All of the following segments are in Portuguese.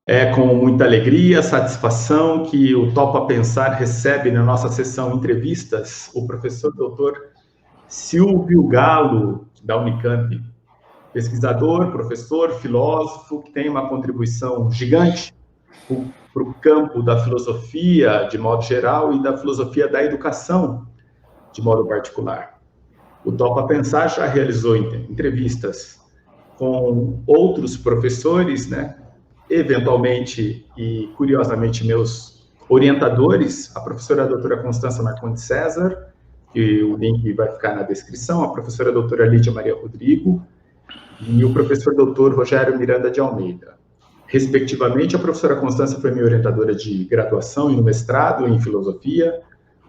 É com muita alegria, satisfação que o Topa Pensar recebe na nossa sessão entrevistas o professor doutor Silvio Galo, da Unicamp, pesquisador, professor, filósofo, que tem uma contribuição gigante para o campo da filosofia, de modo geral, e da filosofia da educação, de modo particular. O Topa Pensar já realizou entrevistas com outros professores, né? Eventualmente e curiosamente meus orientadores, a professora doutora Constança Marcondes César, que o link vai ficar na descrição, a professora doutora Lídia Maria Rodrigo e o professor doutor Rogério Miranda de Almeida. Respectivamente, a professora Constança foi minha orientadora de graduação e no mestrado em filosofia,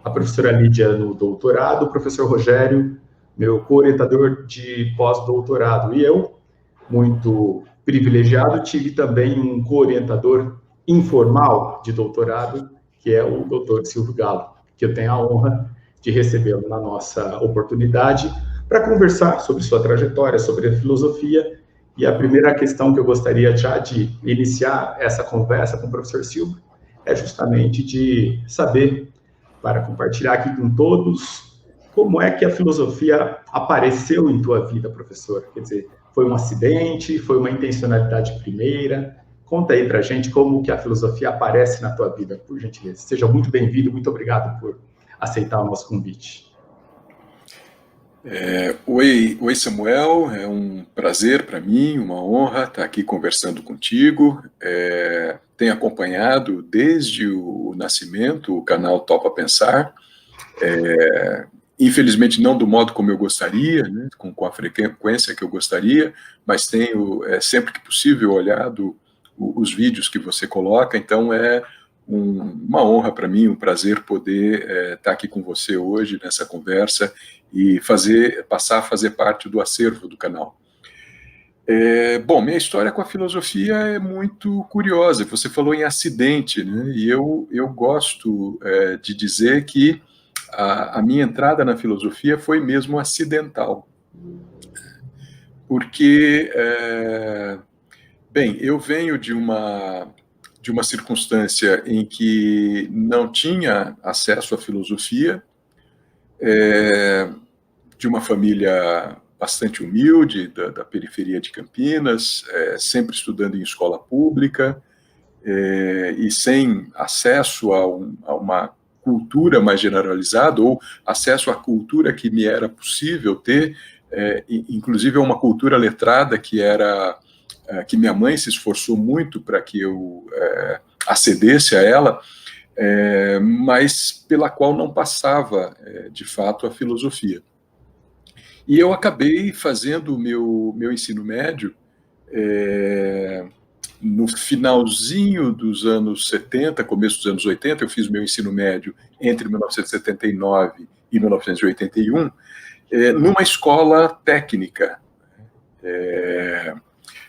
a professora Lídia no doutorado, o professor Rogério, meu co-orientador de pós-doutorado, e eu, muito privilegiado, tive também um co-orientador informal de doutorado, que é o doutor Silvio Galo, que eu tenho a honra de recebê-lo na nossa oportunidade para conversar sobre sua trajetória, sobre a filosofia. E a primeira questão que eu gostaria já de iniciar essa conversa com o professor Silvio é justamente de saber, para compartilhar aqui com todos, como é que a filosofia apareceu em tua vida, professor? Quer dizer, foi um acidente? Foi uma intencionalidade primeira? Conta aí pra gente como que a filosofia aparece na tua vida, por gentileza. Seja muito bem-vindo, muito obrigado por aceitar o nosso convite. Oi, Samuel, é um prazer para mim, uma honra estar aqui conversando contigo. Tenho acompanhado desde o nascimento o canal Topa Pensar, infelizmente não do modo como eu gostaria, né, com a frequência que eu gostaria, mas tenho sempre que possível olhado os vídeos que você coloca, então é uma honra para mim, um prazer poder estar aqui com você hoje nessa conversa e passar a fazer parte do acervo do canal. Bom, minha história com a filosofia é muito curiosa. Você falou em acidente, né? E eu gosto de dizer que a minha entrada na filosofia foi mesmo acidental. Porque, bem, eu venho de uma circunstância em que não tinha acesso à filosofia, de uma família bastante humilde, da periferia de Campinas, sempre estudando em escola pública, e sem acesso a uma cultura mais generalizada, ou acesso à cultura que me era possível ter, inclusive a uma cultura letrada que minha mãe se esforçou muito para que eu acedesse a ela, mas pela qual não passava, de fato, a filosofia. E eu acabei fazendo o meu ensino médio no finalzinho dos anos 70, começo dos anos 80, eu fiz meu ensino médio entre 1979 e 1981, numa escola técnica,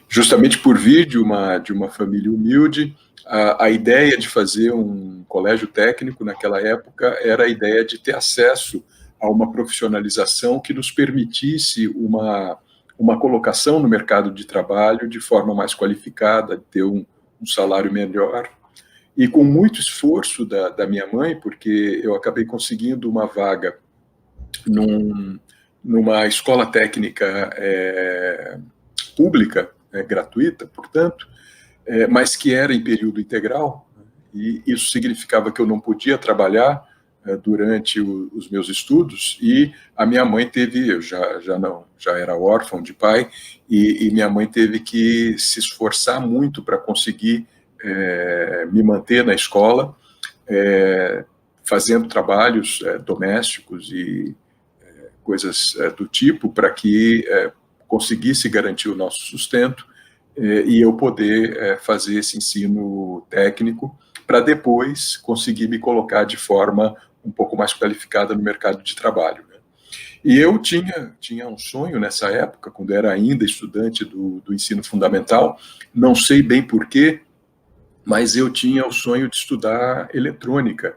justamente por vir de uma família humilde. A ideia de fazer um colégio técnico naquela época era a ideia de ter acesso a uma profissionalização que nos permitisse uma colocação no mercado de trabalho de forma mais qualificada, de ter um salário melhor. E com muito esforço da minha mãe, porque eu acabei conseguindo uma vaga numa escola técnica pública, gratuita, portanto, mas que era em período integral, e isso significava que eu não podia trabalhar durante os meus estudos, e a minha mãe teve, eu já era órfão de pai, e minha mãe teve que se esforçar muito para conseguir me manter na escola, fazendo trabalhos domésticos e coisas do tipo, para que conseguisse garantir o nosso sustento, e eu poder fazer esse ensino técnico, para depois conseguir me colocar de forma um pouco mais qualificada no mercado de trabalho, né? E eu tinha um sonho nessa época, quando era ainda estudante do ensino fundamental, não sei bem porquê, mas eu tinha o sonho de estudar eletrônica.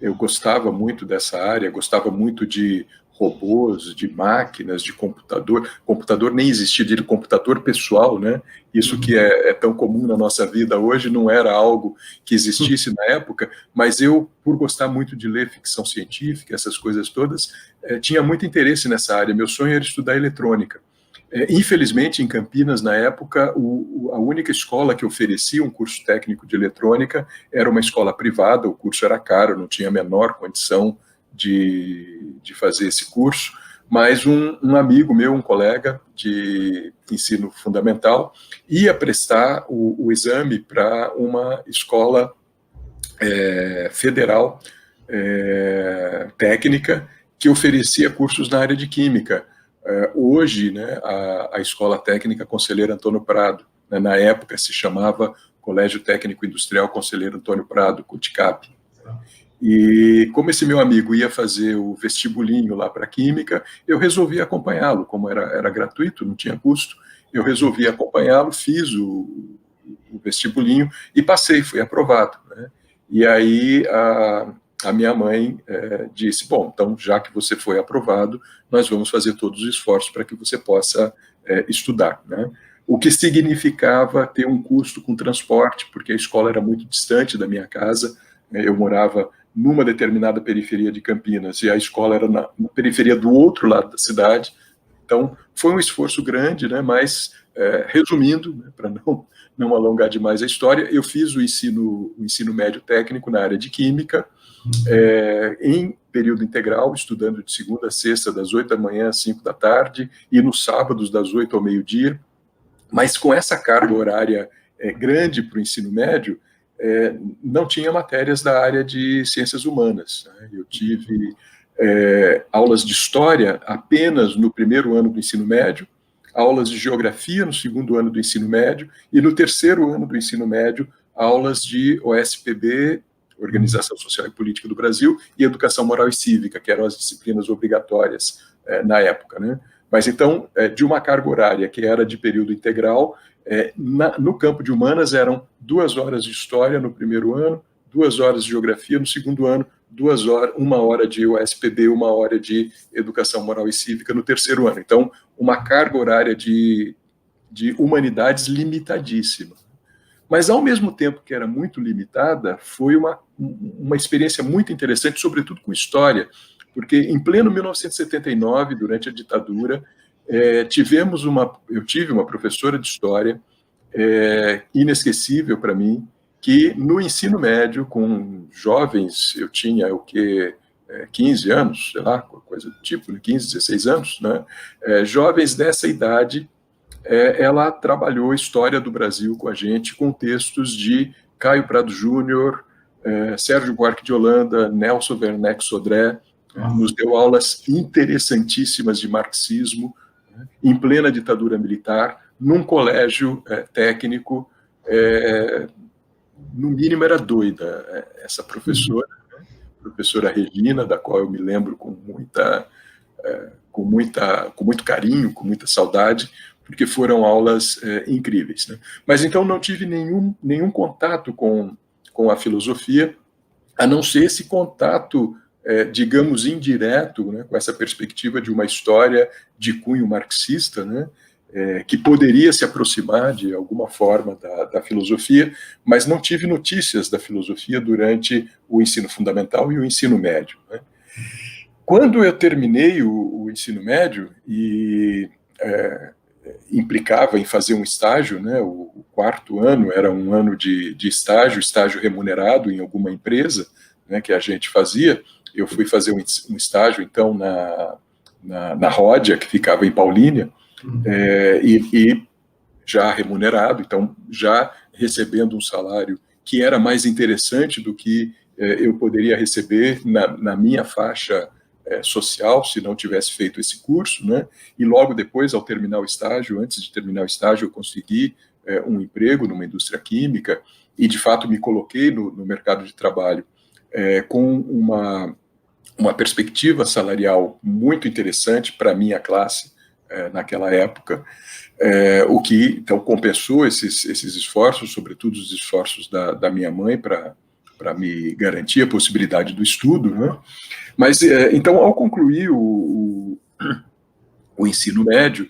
Eu gostava muito dessa área, gostava muito de robôs, de máquinas, de computador. Computador nem existia, de computador pessoal, né? Isso que é tão comum na nossa vida hoje não era algo que existisse na época, mas eu, por gostar muito de ler ficção científica, essas coisas todas, tinha muito interesse nessa área. Meu sonho era estudar eletrônica. Infelizmente, em Campinas, na época, a única escola que oferecia um curso técnico de eletrônica era uma escola privada, o curso era caro, não tinha a menor condição de fazer esse curso, mas um amigo meu, um colega de ensino fundamental, ia prestar o exame para uma escola federal técnica que oferecia cursos na área de química. Hoje, né, a Escola Técnica Conselheiro Antônio Prado, né, na época se chamava Colégio Técnico Industrial Conselheiro Antônio Prado, CUTCAP. E como esse meu amigo ia fazer o vestibulinho lá para Química, eu resolvi acompanhá-lo, como era gratuito, não tinha custo, eu resolvi acompanhá-lo, fiz o vestibulinho e passei, fui aprovado, né? E aí a minha mãe disse, bom, então já que você foi aprovado, nós vamos fazer todos os esforços para que você possa estudar, né? O que significava ter um custo com transporte, porque a escola era muito distante da minha casa, eu morava numa determinada periferia de Campinas e a escola era na periferia do outro lado da cidade, então foi um esforço grande, né? Mas resumindo, né, para não alongar demais a história, eu fiz o ensino médio técnico na área de Química, em período integral, estudando de segunda a sexta, das 8 da manhã às 5 da tarde, e nos sábados, das 8 ao meio-dia, mas com essa carga horária grande para o ensino médio, não tinha matérias da área de ciências humanas, né? Eu tive aulas de história apenas no primeiro ano do ensino médio, aulas de geografia no segundo ano do ensino médio, e no terceiro ano do ensino médio, aulas de OSPB, Organização Social e Política do Brasil, e Educação Moral e Cívica, que eram as disciplinas obrigatórias na época, né? Mas então, de uma carga horária que era de período integral, no campo de humanas eram 2 horas de história no primeiro ano, 2 horas de geografia no segundo ano, 1 hora de USPB, 1 hora de educação moral e cívica no terceiro ano. Então, uma carga horária de humanidades limitadíssima. Mas, ao mesmo tempo que era muito limitada, foi uma experiência muito interessante, sobretudo com história, porque em pleno 1979, durante a ditadura, eu tive uma professora de história inesquecível para mim, que no ensino médio, com jovens, eu tinha 15 anos, sei lá, coisa do tipo, 15, 16 anos, né? Jovens dessa idade, ela trabalhou a história do Brasil com a gente, com textos de Caio Prado Júnior, Sérgio Buarque de Holanda, Nelson Werneck Sodré, nos deu aulas interessantíssimas de marxismo, né, em plena ditadura militar, num colégio técnico, no mínimo era doida essa professora, né, professora Regina, da qual eu me lembro com muito carinho, com muita saudade, porque foram aulas incríveis, né? Mas então não tive nenhum contato com a filosofia, a não ser esse contato, digamos, indireto, né, com essa perspectiva de uma história de cunho marxista, né, que poderia se aproximar de alguma forma da filosofia, mas não tive notícias da filosofia durante o ensino fundamental e o ensino médio, né? Quando eu terminei o ensino médio e implicava em fazer um estágio, né, o 4º ano era um ano de estágio remunerado em alguma empresa, né, que a gente fazia. Eu fui fazer um estágio, então, na Ródia, que ficava em Paulínia, e já remunerado, então, já recebendo um salário que era mais interessante do que eu poderia receber na minha faixa social, se não tivesse feito esse curso, né? E logo depois, ao terminar o estágio, antes de terminar o estágio, eu consegui um emprego numa indústria química e, de fato, me coloquei no mercado de trabalho com uma perspectiva salarial muito interessante para a minha classe naquela época, o que, então, compensou esses esforços, sobretudo os esforços da minha mãe para me garantir a possibilidade do estudo, né? Mas, então, ao concluir o o ensino médio,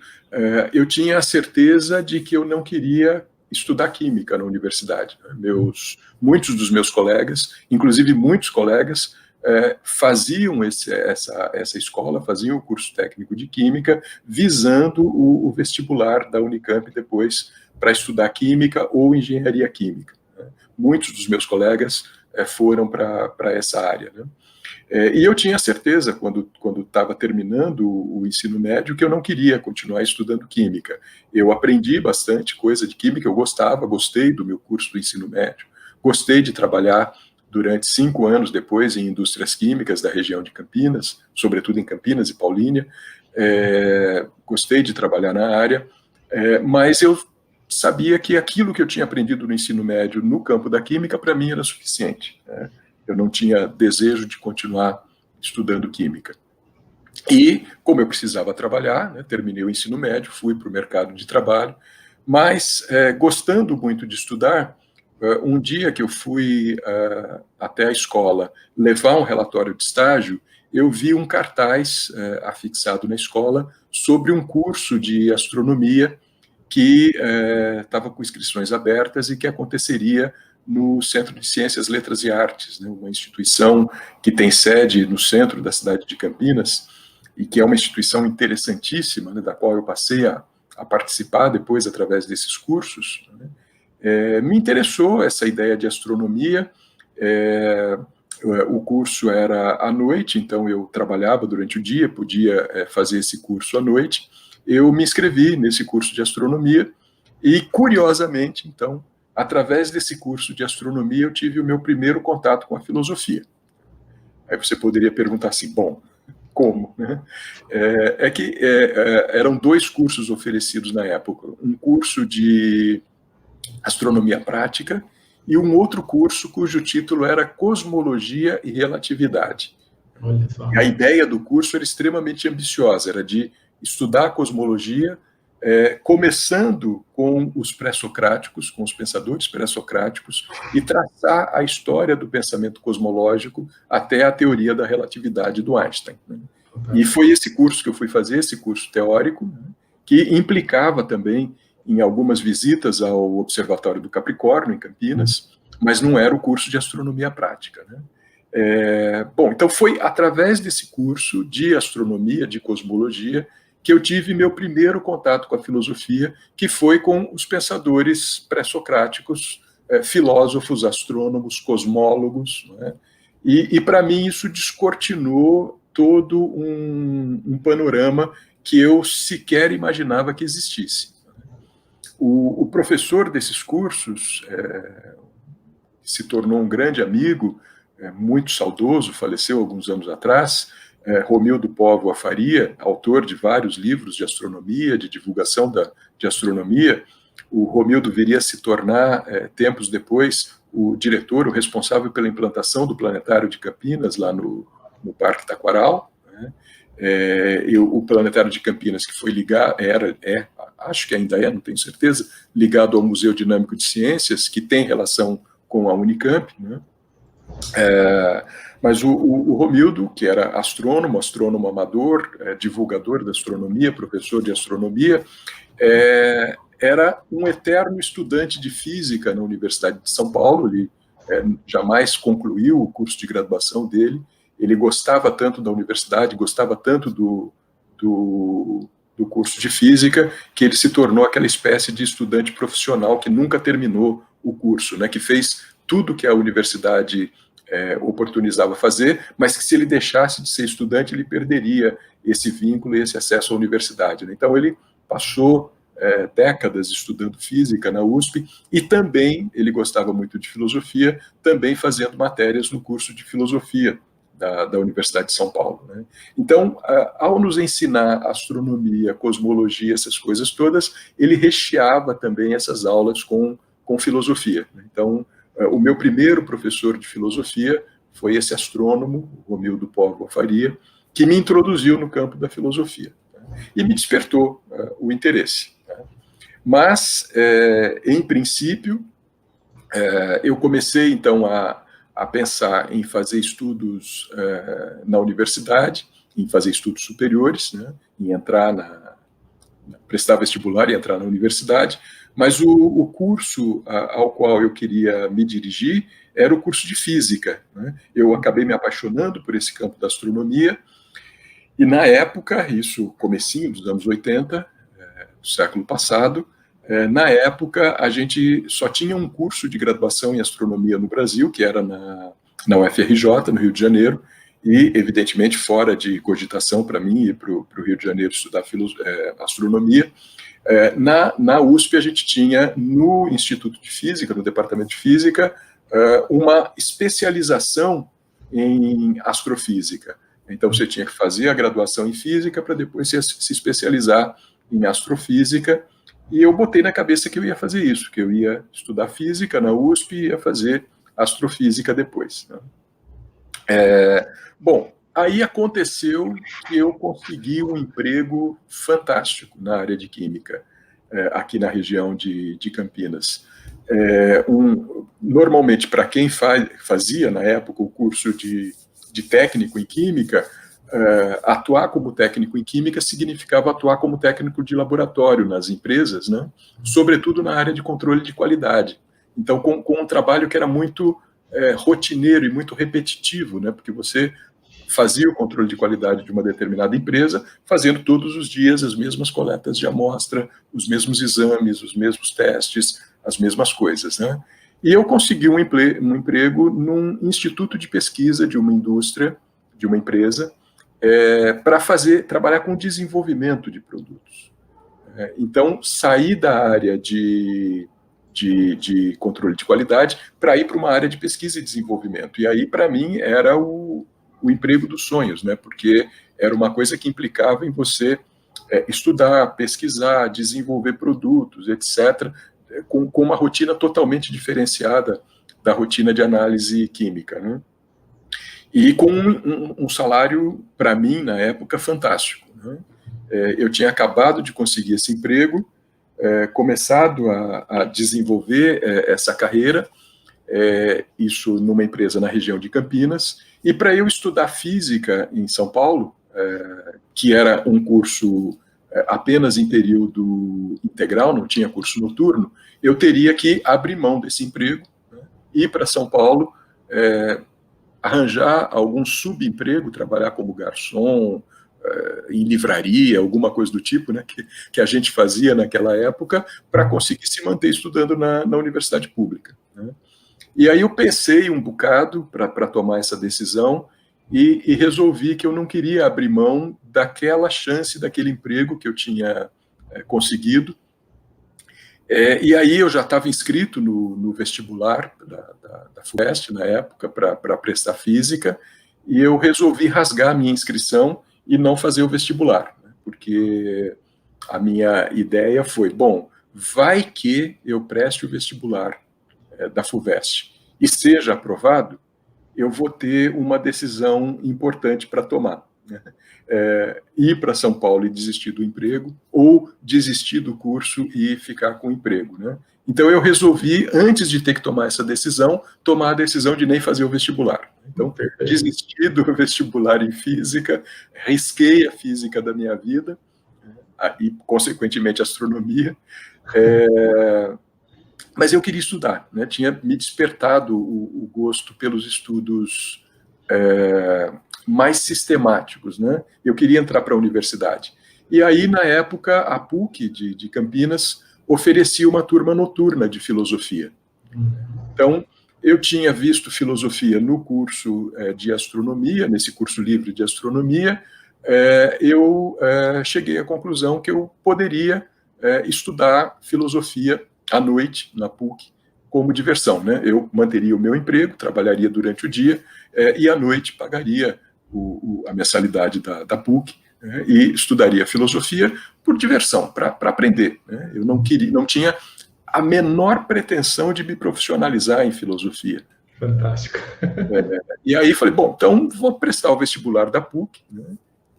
eu tinha a certeza de que eu não queria estudar química na universidade. Muitos dos meus colegas, inclusive muitos colegas, faziam essa escola, faziam o curso técnico de química, visando o vestibular da Unicamp depois para estudar química ou engenharia química. Muitos dos meus colegas foram para essa área, né? E eu tinha certeza, quando estava terminando o ensino médio, que eu não queria continuar estudando química. Eu aprendi bastante coisa de química, eu gostei do meu curso do ensino médio, gostei de trabalhar durante 5 anos depois em indústrias químicas da região de Campinas, sobretudo em Campinas e Paulínia. Gostei de trabalhar na área, mas eu sabia que aquilo que eu tinha aprendido no ensino médio no campo da química, para mim, era suficiente, né? Eu não tinha desejo de continuar estudando química. E, como eu precisava trabalhar, né, terminei o ensino médio, fui para o mercado de trabalho, mas, gostando muito de estudar, um dia que eu fui até a escola levar um relatório de estágio, eu vi um cartaz afixado na escola sobre um curso de astronomia que estava com inscrições abertas e que aconteceria no Centro de Ciências, Letras e Artes, né, uma instituição que tem sede no centro da cidade de Campinas e que é uma instituição interessantíssima, né, da qual eu passei a participar depois através desses cursos, né. Me interessou essa ideia de astronomia. O curso era à noite, então eu trabalhava durante o dia, podia fazer esse curso à noite. Eu me inscrevi nesse curso de astronomia e, curiosamente, então, através desse curso de astronomia, eu tive o meu primeiro contato com a filosofia. Aí você poderia perguntar assim, bom, como? Eram 2 cursos oferecidos na época, um curso de astronomia prática e um outro curso cujo título era Cosmologia e Relatividade. Olha só. A ideia do curso era extremamente ambiciosa, era de estudar a cosmologia, começando com os pré-socráticos, com os pensadores pré-socráticos, e traçar a história do pensamento cosmológico até a teoria da relatividade do Einstein, né? E foi esse curso que eu fui fazer, esse curso teórico, né, que implicava também em algumas visitas ao Observatório do Capricórnio, em Campinas, mas não era o curso de astronomia prática, né? Bom, então foi através desse curso de astronomia, de cosmologia, que eu tive meu primeiro contato com a filosofia, que foi com os pensadores pré-socráticos, filósofos, astrônomos, cosmólogos, né? E para mim isso descortinou todo um panorama que eu sequer imaginava que existisse. O professor desses cursos se tornou um grande amigo, muito saudoso, faleceu alguns anos atrás, Romildo Póvoa Faria, autor de vários livros de astronomia, de divulgação de astronomia. O Romildo viria a se tornar, tempos depois, o diretor, o responsável pela implantação do Planetário de Campinas, lá no Parque Taquaral, né? O Planetário de Campinas, que foi ligado, acho que ainda não tenho certeza, ligado ao Museu Dinâmico de Ciências, que tem relação com a Unicamp, né? Mas o Romildo, que era astrônomo amador, divulgador da astronomia, professor de astronomia, era um eterno estudante de física na Universidade de São Paulo. Ele jamais concluiu o curso de graduação dele. Ele gostava tanto da universidade, gostava tanto do curso de física, que ele se tornou aquela espécie de estudante profissional que nunca terminou o curso, né, que fez tudo que a universidade oportunizava fazer, mas que se ele deixasse de ser estudante, ele perderia esse vínculo e esse acesso à universidade, né? Então ele passou décadas estudando física na USP e também, ele gostava muito de filosofia, também fazendo matérias no curso de filosofia da Universidade de São Paulo, né? Então, ao nos ensinar astronomia, cosmologia, essas coisas todas, ele recheava também essas aulas com filosofia, né? Então, o meu primeiro professor de filosofia foi esse astrônomo, Romildo Póvoa Faria, que me introduziu no campo da filosofia, né? E me despertou o interesse, né? Mas, em princípio, eu comecei, então, a pensar em fazer estudos na universidade, em fazer estudos superiores, né, em entrar prestar vestibular e entrar na universidade, mas o curso ao qual eu queria me dirigir era o curso de física, né? Eu acabei me apaixonando por esse campo da astronomia, e na época, isso comecinho dos anos 80, do século passado, na época a gente só tinha um curso de graduação em astronomia no Brasil, que era na UFRJ, no Rio de Janeiro, e, evidentemente, fora de cogitação para mim ir para o Rio de Janeiro estudar astronomia. Na USP, a gente tinha, no Instituto de Física, no Departamento de Física, uma especialização em astrofísica. Então, você tinha que fazer a graduação em Física para depois se especializar em astrofísica, e eu botei na cabeça que eu ia fazer isso, que eu ia estudar Física na USP e ia fazer astrofísica depois, né? Bom, aí aconteceu que eu consegui um emprego fantástico na área de Química, aqui na região de Campinas. Normalmente, para quem fazia, na época, o curso de técnico em Química, atuar como técnico em Química significava atuar como técnico de laboratório nas empresas, né? Sobretudo na área de controle de qualidade. Então, com um trabalho que era muito rotineiro e muito repetitivo, né? Porque você fazia o controle de qualidade de uma determinada empresa, fazendo todos os dias as mesmas coletas de amostra, os mesmos exames, os mesmos testes, as mesmas coisas, né? E eu consegui um emprego num instituto de pesquisa de uma indústria, de uma empresa, para trabalhar com desenvolvimento de produtos. Então, saí da área de controle de qualidade para ir para uma área de pesquisa e desenvolvimento. E aí, para mim, era o emprego dos sonhos, né? Porque era uma coisa que implicava em você estudar, pesquisar, desenvolver produtos, etc., com uma rotina totalmente diferenciada da rotina de análise química, né? E com um salário, para mim, na época, fantástico, né? Eu tinha acabado de conseguir esse emprego, começado a desenvolver essa carreira, isso numa empresa na região de Campinas, e para eu estudar física em São Paulo, que era um curso apenas em período integral, não tinha curso noturno, eu teria que abrir mão desse emprego, né, ir para São Paulo, arranjar algum subemprego, trabalhar como garçom, em livraria, alguma coisa do tipo, né, que a gente fazia naquela época, para conseguir se manter estudando na universidade pública, né? E aí eu pensei um bocado para tomar essa decisão e resolvi que eu não queria abrir mão daquela chance, daquele emprego que eu tinha conseguido. E aí eu já estava inscrito no vestibular da FUVEST, na época, para prestar física, e eu resolvi rasgar a minha inscrição e não fazer o vestibular, né? Porque a minha ideia foi, bom, vai que eu preste o vestibular da FUVEST e seja aprovado, eu vou ter uma decisão importante para tomar, né? Ir para São Paulo e desistir do emprego, ou desistir do curso e ficar com o emprego, né? Então eu resolvi, antes de ter que tomar essa decisão, tomar a decisão de nem fazer o vestibular. Então, desisti do vestibular em física, risquei a física da minha vida, e, consequentemente, a astronomia, mas eu queria estudar, né? Tinha me despertado o gosto pelos estudos mais sistemáticos, né? Eu queria entrar para a universidade. E aí, na época, a PUC de Campinas oferecia uma turma noturna de filosofia. Então, eu tinha visto filosofia no curso de astronomia, nesse curso livre de astronomia, eu cheguei à conclusão que eu poderia estudar filosofia à noite, na PUC, como diversão, né? Eu manteria o meu emprego, trabalharia durante o dia, e à noite pagaria a mensalidade da PUC, né? E estudaria filosofia por diversão, para aprender, né? Eu não tinha a menor pretensão de me profissionalizar em filosofia. Fantástico. E aí falei, bom, então vou prestar o vestibular da PUC, né?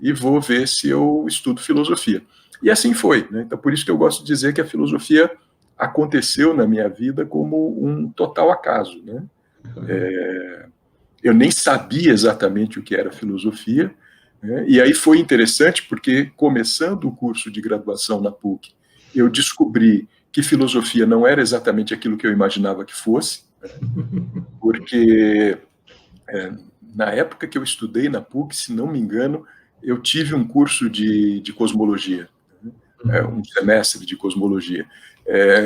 E vou ver se eu estudo filosofia. E assim foi, né? Então, por isso que eu gosto de dizer que a filosofia aconteceu na minha vida como um total acaso, né? Eu nem sabia exatamente o que era filosofia, né? E aí foi interessante porque, começando o curso de graduação na PUC, eu descobri que filosofia não era exatamente aquilo que eu imaginava que fosse, né? Porque na época que eu estudei na PUC, se não me engano, eu tive um curso de cosmologia, né? Um semestre de cosmologia,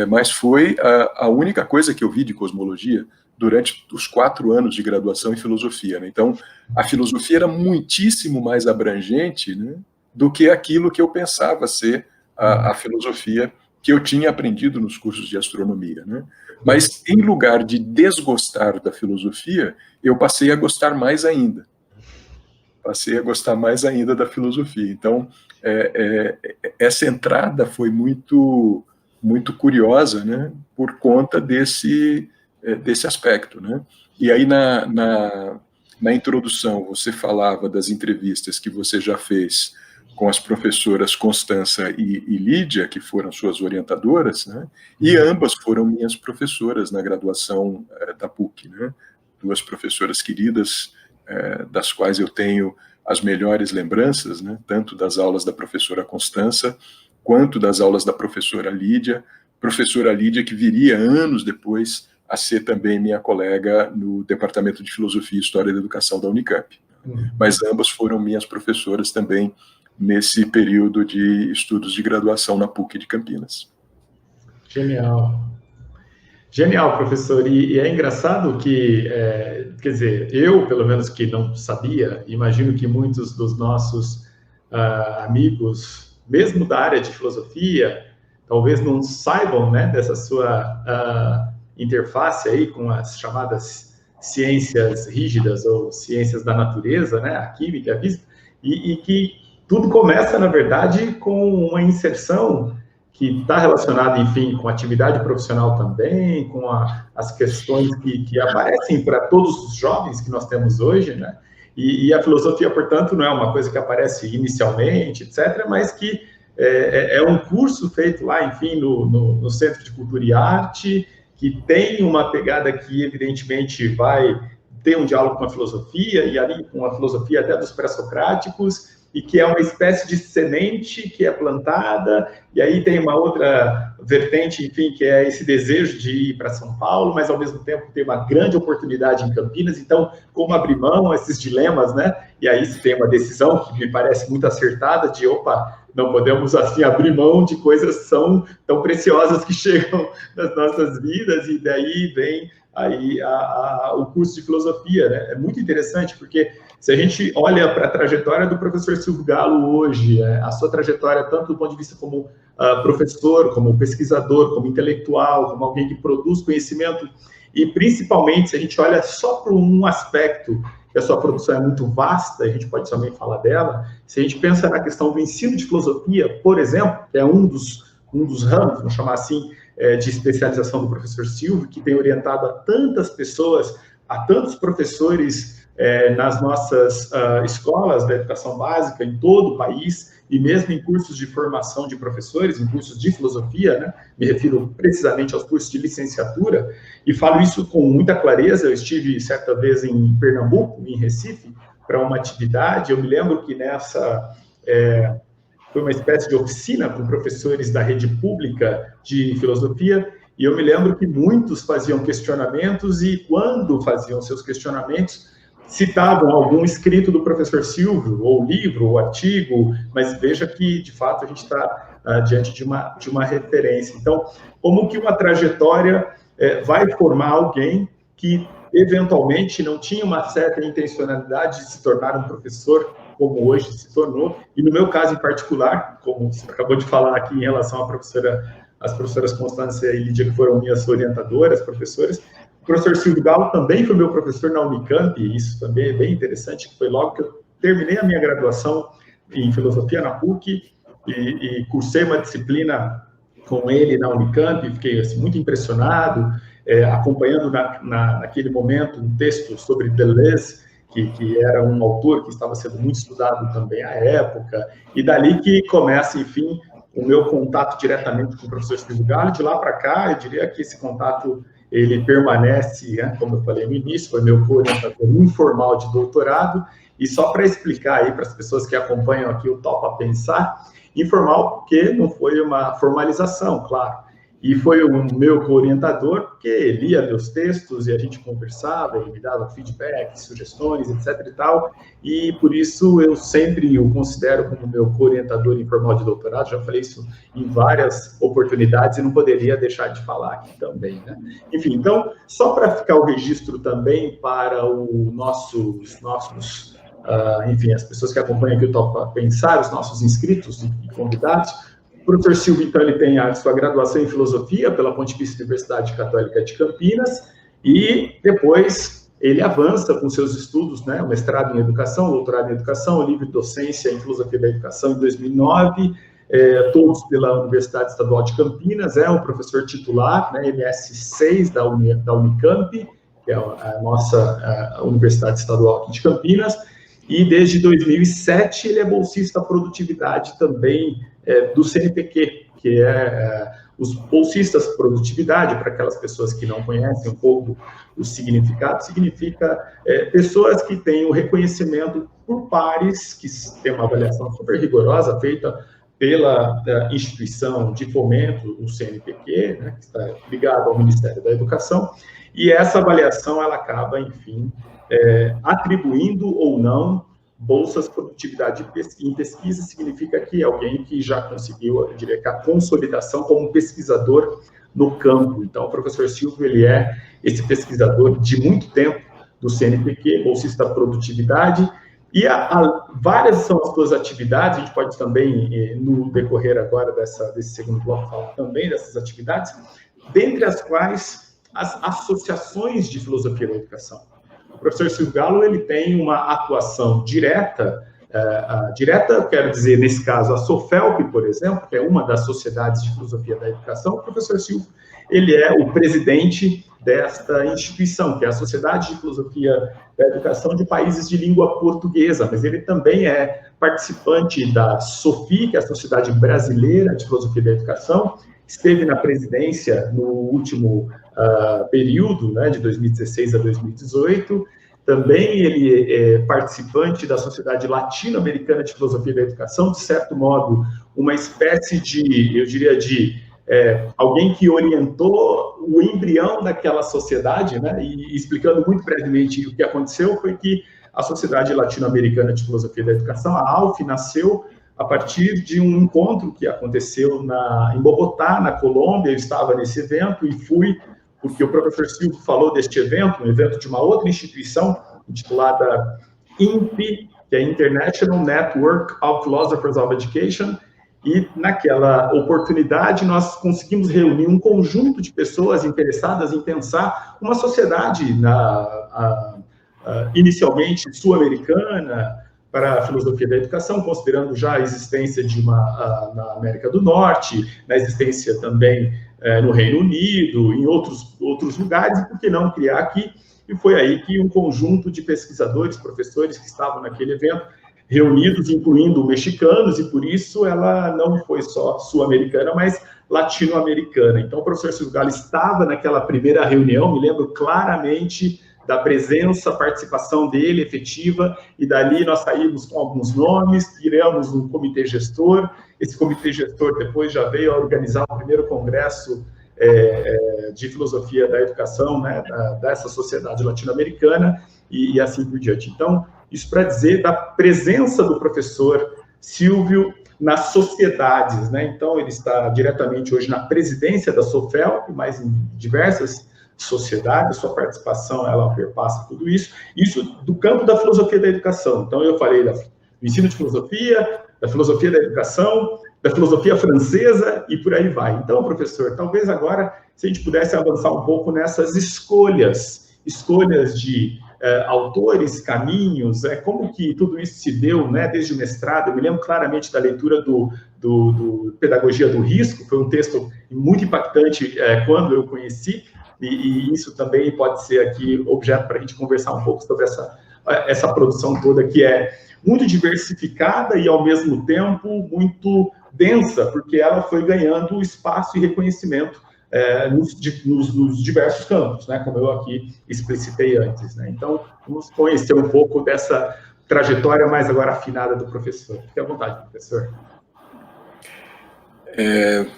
mas foi a única coisa que eu vi de cosmologia durante os 4 anos de graduação em filosofia, né? Então, a filosofia era muitíssimo mais abrangente, né, do que aquilo que eu pensava ser a filosofia que eu tinha aprendido nos cursos de astronomia, né? Mas, em lugar de desgostar da filosofia, eu passei a gostar mais ainda. Passei a gostar mais ainda da filosofia. Então, essa entrada foi muito, muito curiosa, né, por conta desse aspecto, né? E aí, na introdução, você falava das entrevistas que você já fez com as professoras Constança e Lídia, que foram suas orientadoras, né? E ambas foram minhas professoras na graduação da PUC, né? 2 professoras queridas, das quais eu tenho as melhores lembranças, né? Tanto das aulas da professora Constança, quanto das aulas da professora Lídia que viria anos depois a ser também minha colega no Departamento de Filosofia e História da Educação da Unicamp. Mas ambas foram minhas professoras também nesse período de estudos de graduação na PUC de Campinas. Genial. Genial, professor. E é engraçado que, quer dizer, eu, pelo menos que não sabia, imagino que muitos dos nossos amigos, mesmo da área de filosofia, talvez não saibam, né, dessa sua interface aí com as chamadas ciências rígidas ou ciências da natureza, né, a química, a física, e que tudo começa, na verdade, com uma inserção que está relacionada, enfim, com a atividade profissional também, com as questões que aparecem para todos os jovens que nós temos hoje, né? E a filosofia, portanto, não é uma coisa que aparece inicialmente, etc., mas que é um curso feito lá, enfim, no Centro de Cultura e Arte, que tem uma pegada que, evidentemente, vai ter um diálogo com a filosofia, e ali com a filosofia até dos pré-socráticos, e que é uma espécie de semente que é plantada, e aí tem uma outra vertente, enfim, que é esse desejo de ir para São Paulo, mas ao mesmo tempo tem uma grande oportunidade em Campinas, então como abrir mão a esses dilemas, né? E aí se tem uma decisão que me parece muito acertada de, não podemos assim abrir mão de coisas que são tão preciosas que chegam nas nossas vidas, e daí vem aí o curso de filosofia, né? É muito interessante, porque se a gente olha para a trajetória do professor Silvio Galo hoje, a sua trajetória tanto do ponto de vista como professor, como pesquisador, como intelectual, como alguém que produz conhecimento, e principalmente se a gente olha só para um aspecto, que a sua produção é muito vasta, a gente pode também falar dela, se a gente pensa na questão do ensino de filosofia, por exemplo, que é um dos ramos, vamos chamar assim, de especialização do professor Silvio, que tem orientado a tantas pessoas, a tantos professores nas nossas escolas da educação básica em todo o país, e mesmo em cursos de formação de professores, em cursos de filosofia, né? Me refiro precisamente aos cursos de licenciatura, e falo isso com muita clareza. Eu estive certa vez em Pernambuco, em Recife, para uma atividade. Eu me lembro que nessa foi uma espécie de oficina com professores da rede pública de filosofia, e eu me lembro que muitos faziam questionamentos, e quando faziam seus questionamentos, citavam algum escrito do professor Silvio, ou livro, ou artigo, mas veja que, de fato, a gente está diante de uma referência. Então, como que uma trajetória vai formar alguém que, eventualmente, não tinha uma certa intencionalidade de se tornar um professor, como hoje se tornou, e no meu caso em particular, como você acabou de falar aqui em relação às professoras Constância e Lídia, que foram minhas orientadoras, professoras, o professor Silvio Galo também foi meu professor na Unicamp, e isso também é bem interessante, que foi logo que eu terminei a minha graduação em filosofia na PUC, e cursei uma disciplina com ele na Unicamp, fiquei assim, muito impressionado, acompanhando naquele momento um texto sobre Deleuze, que era um autor que estava sendo muito estudado também à época, e dali que começa, enfim, o meu contato diretamente com o professor Silvio Galo. De lá para cá, eu diria que esse contato ele permanece, né, como eu falei no início, foi meu co-orientador informal de doutorado, E só para explicar aí para as pessoas que acompanham aqui o Topa Pensar, informal porque não foi uma formalização, claro. E foi o meu co-orientador, porque lia meus textos e a gente conversava, ele me dava feedback, sugestões, etc. e tal. E por isso eu sempre o considero como meu co-orientador informal de doutorado. Já falei isso em várias oportunidades e não poderia deixar de falar aqui também, né? Enfim, então, só para ficar o registro também para enfim, as pessoas que acompanham aqui o Topa Pensar, os nossos inscritos e convidados. O professor Silvio, então, ele tem a sua graduação em filosofia pela Pontifícia Universidade Católica de Campinas e depois ele avança com seus estudos, né, o mestrado em educação, o doutorado em educação, o livre docência em filosofia da educação em 2009, todos pela Universidade Estadual de Campinas, é um professor titular, né, MS6 da Unicamp, que é a nossa Universidade Estadual aqui de Campinas, e desde 2007 ele é bolsista produtividade também do CNPq, que é os bolsistas produtividade, para aquelas pessoas que não conhecem um pouco o significado, significa pessoas que têm o reconhecimento por pares, que tem uma avaliação super rigorosa feita pela instituição de fomento, o CNPq, né, que está ligado ao Ministério da Educação, e essa avaliação ela acaba, enfim, atribuindo ou não bolsas produtividade em pesquisa. Significa que alguém que já conseguiu, eu diria que a consolidação como pesquisador no campo. Então, o professor Silvio, ele é esse pesquisador de muito tempo do CNPq, bolsista produtividade, e várias são as suas atividades. A gente pode também, no decorrer agora desse segundo bloco, falar também dessas atividades, dentre as quais as associações de filosofia da educação. O professor Silvio Galo, ele tem uma atuação direta, eu quero dizer, nesse caso, a SOFELP, por exemplo, que é uma das sociedades de filosofia da educação. O professor Silvio, ele é o presidente desta instituição, que é a Sociedade de Filosofia da Educação de Países de Língua Portuguesa, mas ele também é participante da SOFI, que é a Sociedade Brasileira de Filosofia da Educação, esteve na presidência no último período, né, de 2016 a 2018. Também ele é participante da Sociedade Latino-Americana de Filosofia da Educação, de certo modo, uma espécie de, eu diria, alguém que orientou o embrião daquela sociedade, né, e explicando muito brevemente o que aconteceu, foi que a Sociedade Latino-Americana de Filosofia da Educação, a ALF, nasceu a partir de um encontro que aconteceu em Bogotá, na Colômbia. Eu estava nesse evento e fui porque o professor Silvio falou deste evento, um evento de uma outra instituição, intitulada INPE, que é International Network of Philosophers of Education, e naquela oportunidade nós conseguimos reunir um conjunto de pessoas interessadas em pensar uma sociedade inicialmente sul-americana para a filosofia da educação, considerando já a existência de na América do Norte, na existência também no Reino Unido, em outros lugares, e por que não criar aqui? E foi aí que um conjunto de pesquisadores, professores que estavam naquele evento, reunidos, incluindo mexicanos, e por isso ela não foi só sul-americana, mas latino-americana. Então, o professor Silvio Galo estava naquela primeira reunião, me lembro claramente da presença, participação dele efetiva, e dali nós saímos com alguns nomes, criamos um comitê gestor. Esse comitê gestor depois já veio a organizar o primeiro congresso de filosofia da educação, né, dessa sociedade latino-americana, e assim por diante. Então, isso para dizer da presença do professor Silvio nas sociedades, né? Então, ele está diretamente hoje na presidência da SOFELP, mas em diversas sociedades. Sua participação, ela perpassa tudo isso do campo da filosofia da educação. Então, eu falei do ensino de filosofia, da filosofia da educação, da filosofia francesa e por aí vai. Então, professor, talvez agora, se a gente pudesse avançar um pouco nessas escolhas de autores, caminhos, como que tudo isso se deu, né, desde o mestrado. Eu me lembro claramente da leitura do Pedagogia do Risco, foi um texto muito impactante quando eu conheci, e isso também pode ser aqui objeto para a gente conversar um pouco sobre essa produção toda, que é muito diversificada e, ao mesmo tempo, muito densa, porque ela foi ganhando espaço e reconhecimento nos diversos campos, né, como eu aqui explicitei antes, né? Então, vamos conhecer um pouco dessa trajetória mais agora afinada do professor. Fique à vontade, professor.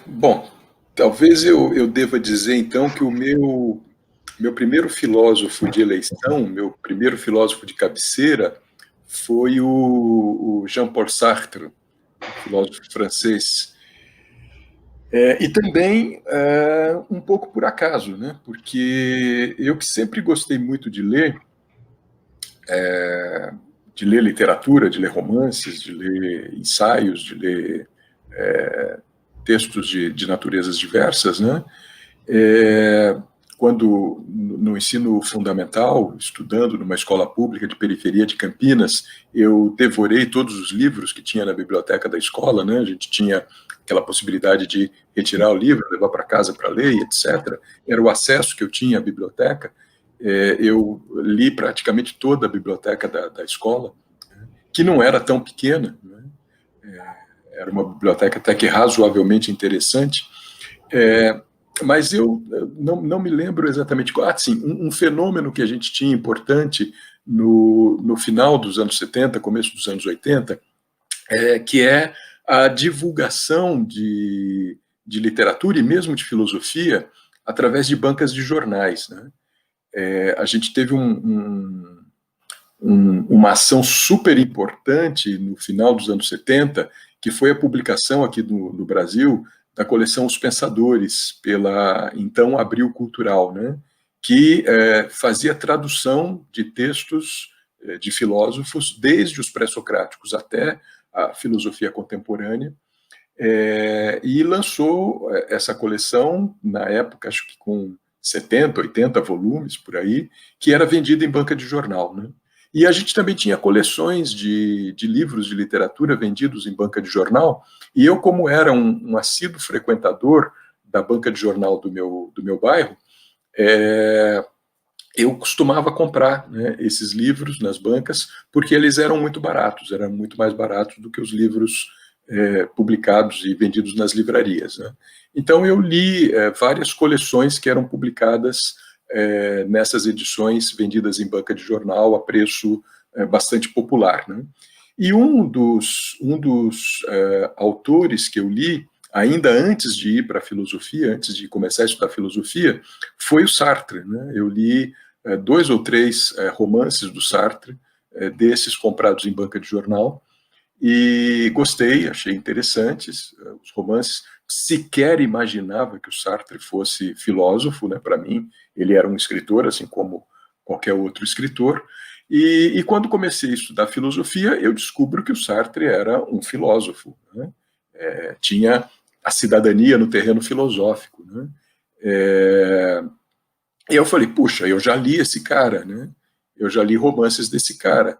Bom, talvez eu deva dizer, então, que o meu primeiro filósofo de eleição, meu primeiro filósofo de cabeceira, foi o Jean-Paul Sartre, filósofo francês. E também um pouco por acaso, né? Porque eu que sempre gostei muito de ler literatura, de ler romances, de ler ensaios, de ler textos de naturezas diversas, né? Quando no ensino fundamental, estudando numa escola pública de periferia de Campinas, eu devorei todos os livros que tinha na biblioteca da escola, né? A gente tinha aquela possibilidade de retirar o livro, levar para casa para ler, etc. Era o acesso que eu tinha à biblioteca. Eu li praticamente toda a biblioteca da escola, que não era tão pequena, né? Era uma biblioteca até que razoavelmente interessante, mas eu não me lembro exatamente. Sim, um fenômeno que a gente tinha importante no final dos anos 70, começo dos anos 80, que é a divulgação de literatura e mesmo de filosofia através de bancas de jornais, né? A gente teve uma ação super importante no final dos anos 70, que foi a publicação aqui no Brasil da coleção Os Pensadores, pela então Abril Cultural, né? Que fazia tradução de textos de filósofos, desde os pré-socráticos até a filosofia contemporânea, e lançou essa coleção, na época, acho que com 70, 80 volumes, por aí, que era vendida em banca de jornal, né? E a gente também tinha coleções de livros de literatura vendidos em banca de jornal, e eu, como era um assíduo frequentador da banca de jornal do meu bairro, eu costumava comprar, né, esses livros nas bancas, porque eles eram muito mais baratos do que os livros publicados e vendidos nas livrarias, né? Então eu li várias coleções que eram publicadas nessas edições vendidas em banca de jornal a preço bastante popular, né? E um dos autores que eu li, ainda antes de ir para a filosofia, antes de começar a estudar filosofia, foi o Sartre, né? Eu li 2 ou 3 romances do Sartre, desses comprados em banca de jornal, e gostei, achei interessantes os romances. Sequer imaginava que o Sartre fosse filósofo, né? Para mim, ele era um escritor, assim como qualquer outro escritor. E quando comecei a estudar filosofia, eu descubro que o Sartre era um filósofo, né? Tinha a cidadania no terreno filosófico, né? E eu falei, puxa, eu já li esse cara, né? Eu já li romances desse cara,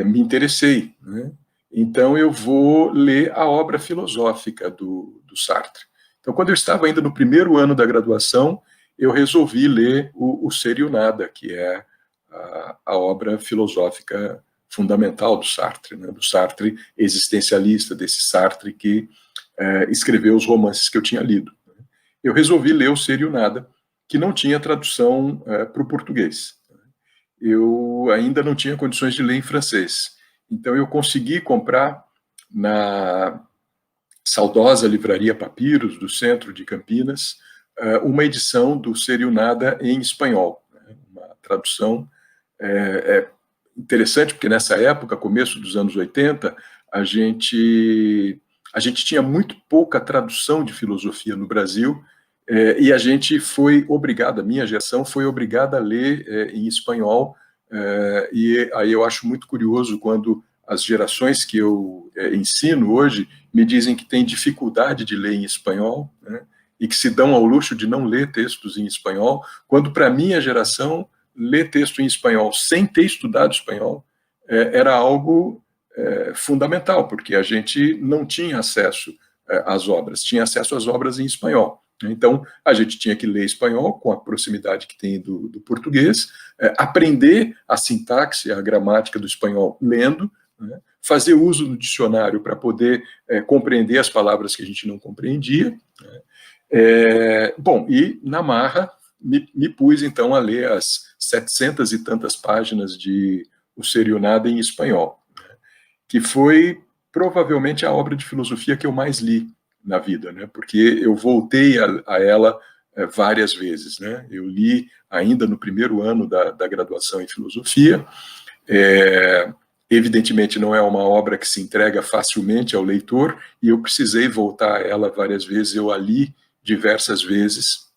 me interessei, né? Então eu vou ler a obra filosófica do Sartre. Então, quando eu estava ainda no primeiro ano da graduação, eu resolvi ler o Ser e o Nada, que é a obra filosófica fundamental do Sartre, né? Do Sartre existencialista, desse Sartre que escreveu os romances que eu tinha lido. Eu resolvi ler o Ser e o Nada, que não tinha tradução para o português. Eu ainda não tinha condições de ler em francês. Então eu consegui comprar na saudosa livraria Papiros, do centro de Campinas, uma edição do Ser e o Nada em espanhol. Uma tradução interessante, porque nessa época, começo dos anos 80, a gente tinha muito pouca tradução de filosofia no Brasil, e a gente foi obrigada, a minha geração foi obrigada a ler em espanhol, e aí eu acho muito curioso quando as gerações que eu ensino hoje me dizem que têm dificuldade de ler em espanhol, né, e que se dão ao luxo de não ler textos em espanhol, quando para a minha geração ler texto em espanhol sem ter estudado espanhol era algo fundamental, porque a gente não tinha acesso às obras, tinha acesso às obras em espanhol. Então, a gente tinha que ler espanhol com a proximidade que tem do português, aprender a sintaxe, a gramática do espanhol lendo, né, fazer uso do dicionário para poder compreender as palavras que a gente não compreendia. Né. Bom, e na marra me pus então a ler as 700 e tantas páginas de o Ser e o Nada em espanhol, né, que foi provavelmente a obra de filosofia que eu mais li na vida, né, porque eu voltei a ela várias vezes, né. Eu li ainda no primeiro ano da graduação em filosofia. Evidentemente não é uma obra que se entrega facilmente ao leitor, e eu precisei voltar a ela várias vezes, eu a li diversas vezes.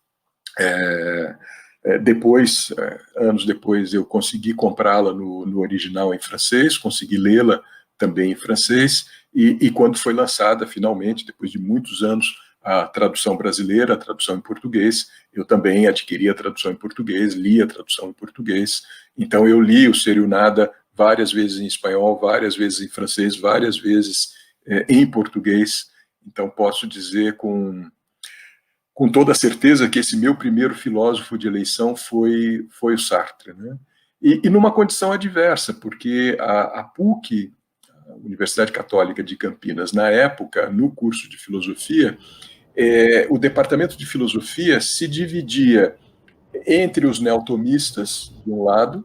Depois, anos depois, eu consegui comprá-la no original em francês, consegui lê-la também em francês, e quando foi lançada, finalmente, depois de muitos anos, a tradução brasileira, a tradução em português, eu também adquiri a tradução em português, li a tradução em português. Então eu li o Ser e o Nada várias vezes em espanhol, várias vezes em francês, várias vezes em português. Então posso dizer com toda a certeza que esse meu primeiro filósofo de eleição foi o Sartre, né? E numa condição adversa, porque a PUC, a Universidade Católica de Campinas, na época, no curso de filosofia, o departamento de filosofia se dividia entre os neotomistas, de um lado,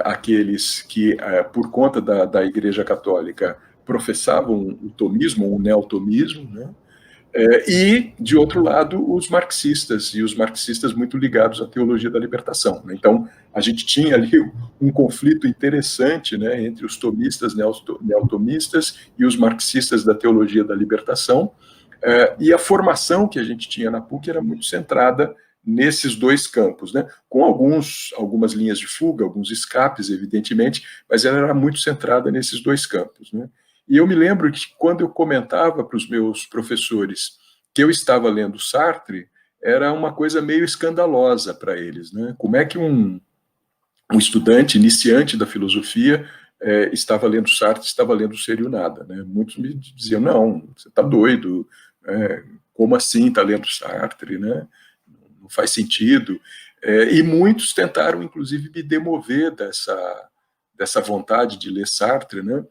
aqueles que, por conta da Igreja Católica, professavam o tomismo, o neotomismo, né? E, de outro lado, os marxistas, e os marxistas muito ligados à teologia da libertação, né? Então, a gente tinha ali um conflito interessante, né, entre os tomistas, neotomistas, e os marxistas da teologia da libertação, e a formação que a gente tinha na PUC era muito centrada nesses dois campos, né, com algumas linhas de fuga, alguns escapes, evidentemente, mas ela era muito centrada nesses dois campos, né. E eu me lembro que quando eu comentava para os meus professores que eu estava lendo Sartre, era uma coisa meio escandalosa para eles, né? Como é que um estudante iniciante da filosofia estava lendo Sartre, estava lendo o Ser e o Nada, né? Muitos me diziam, não, você está doido, como assim está lendo Sartre, né? Não faz sentido. E muitos tentaram, inclusive, me demover dessa vontade de ler Sartre, né?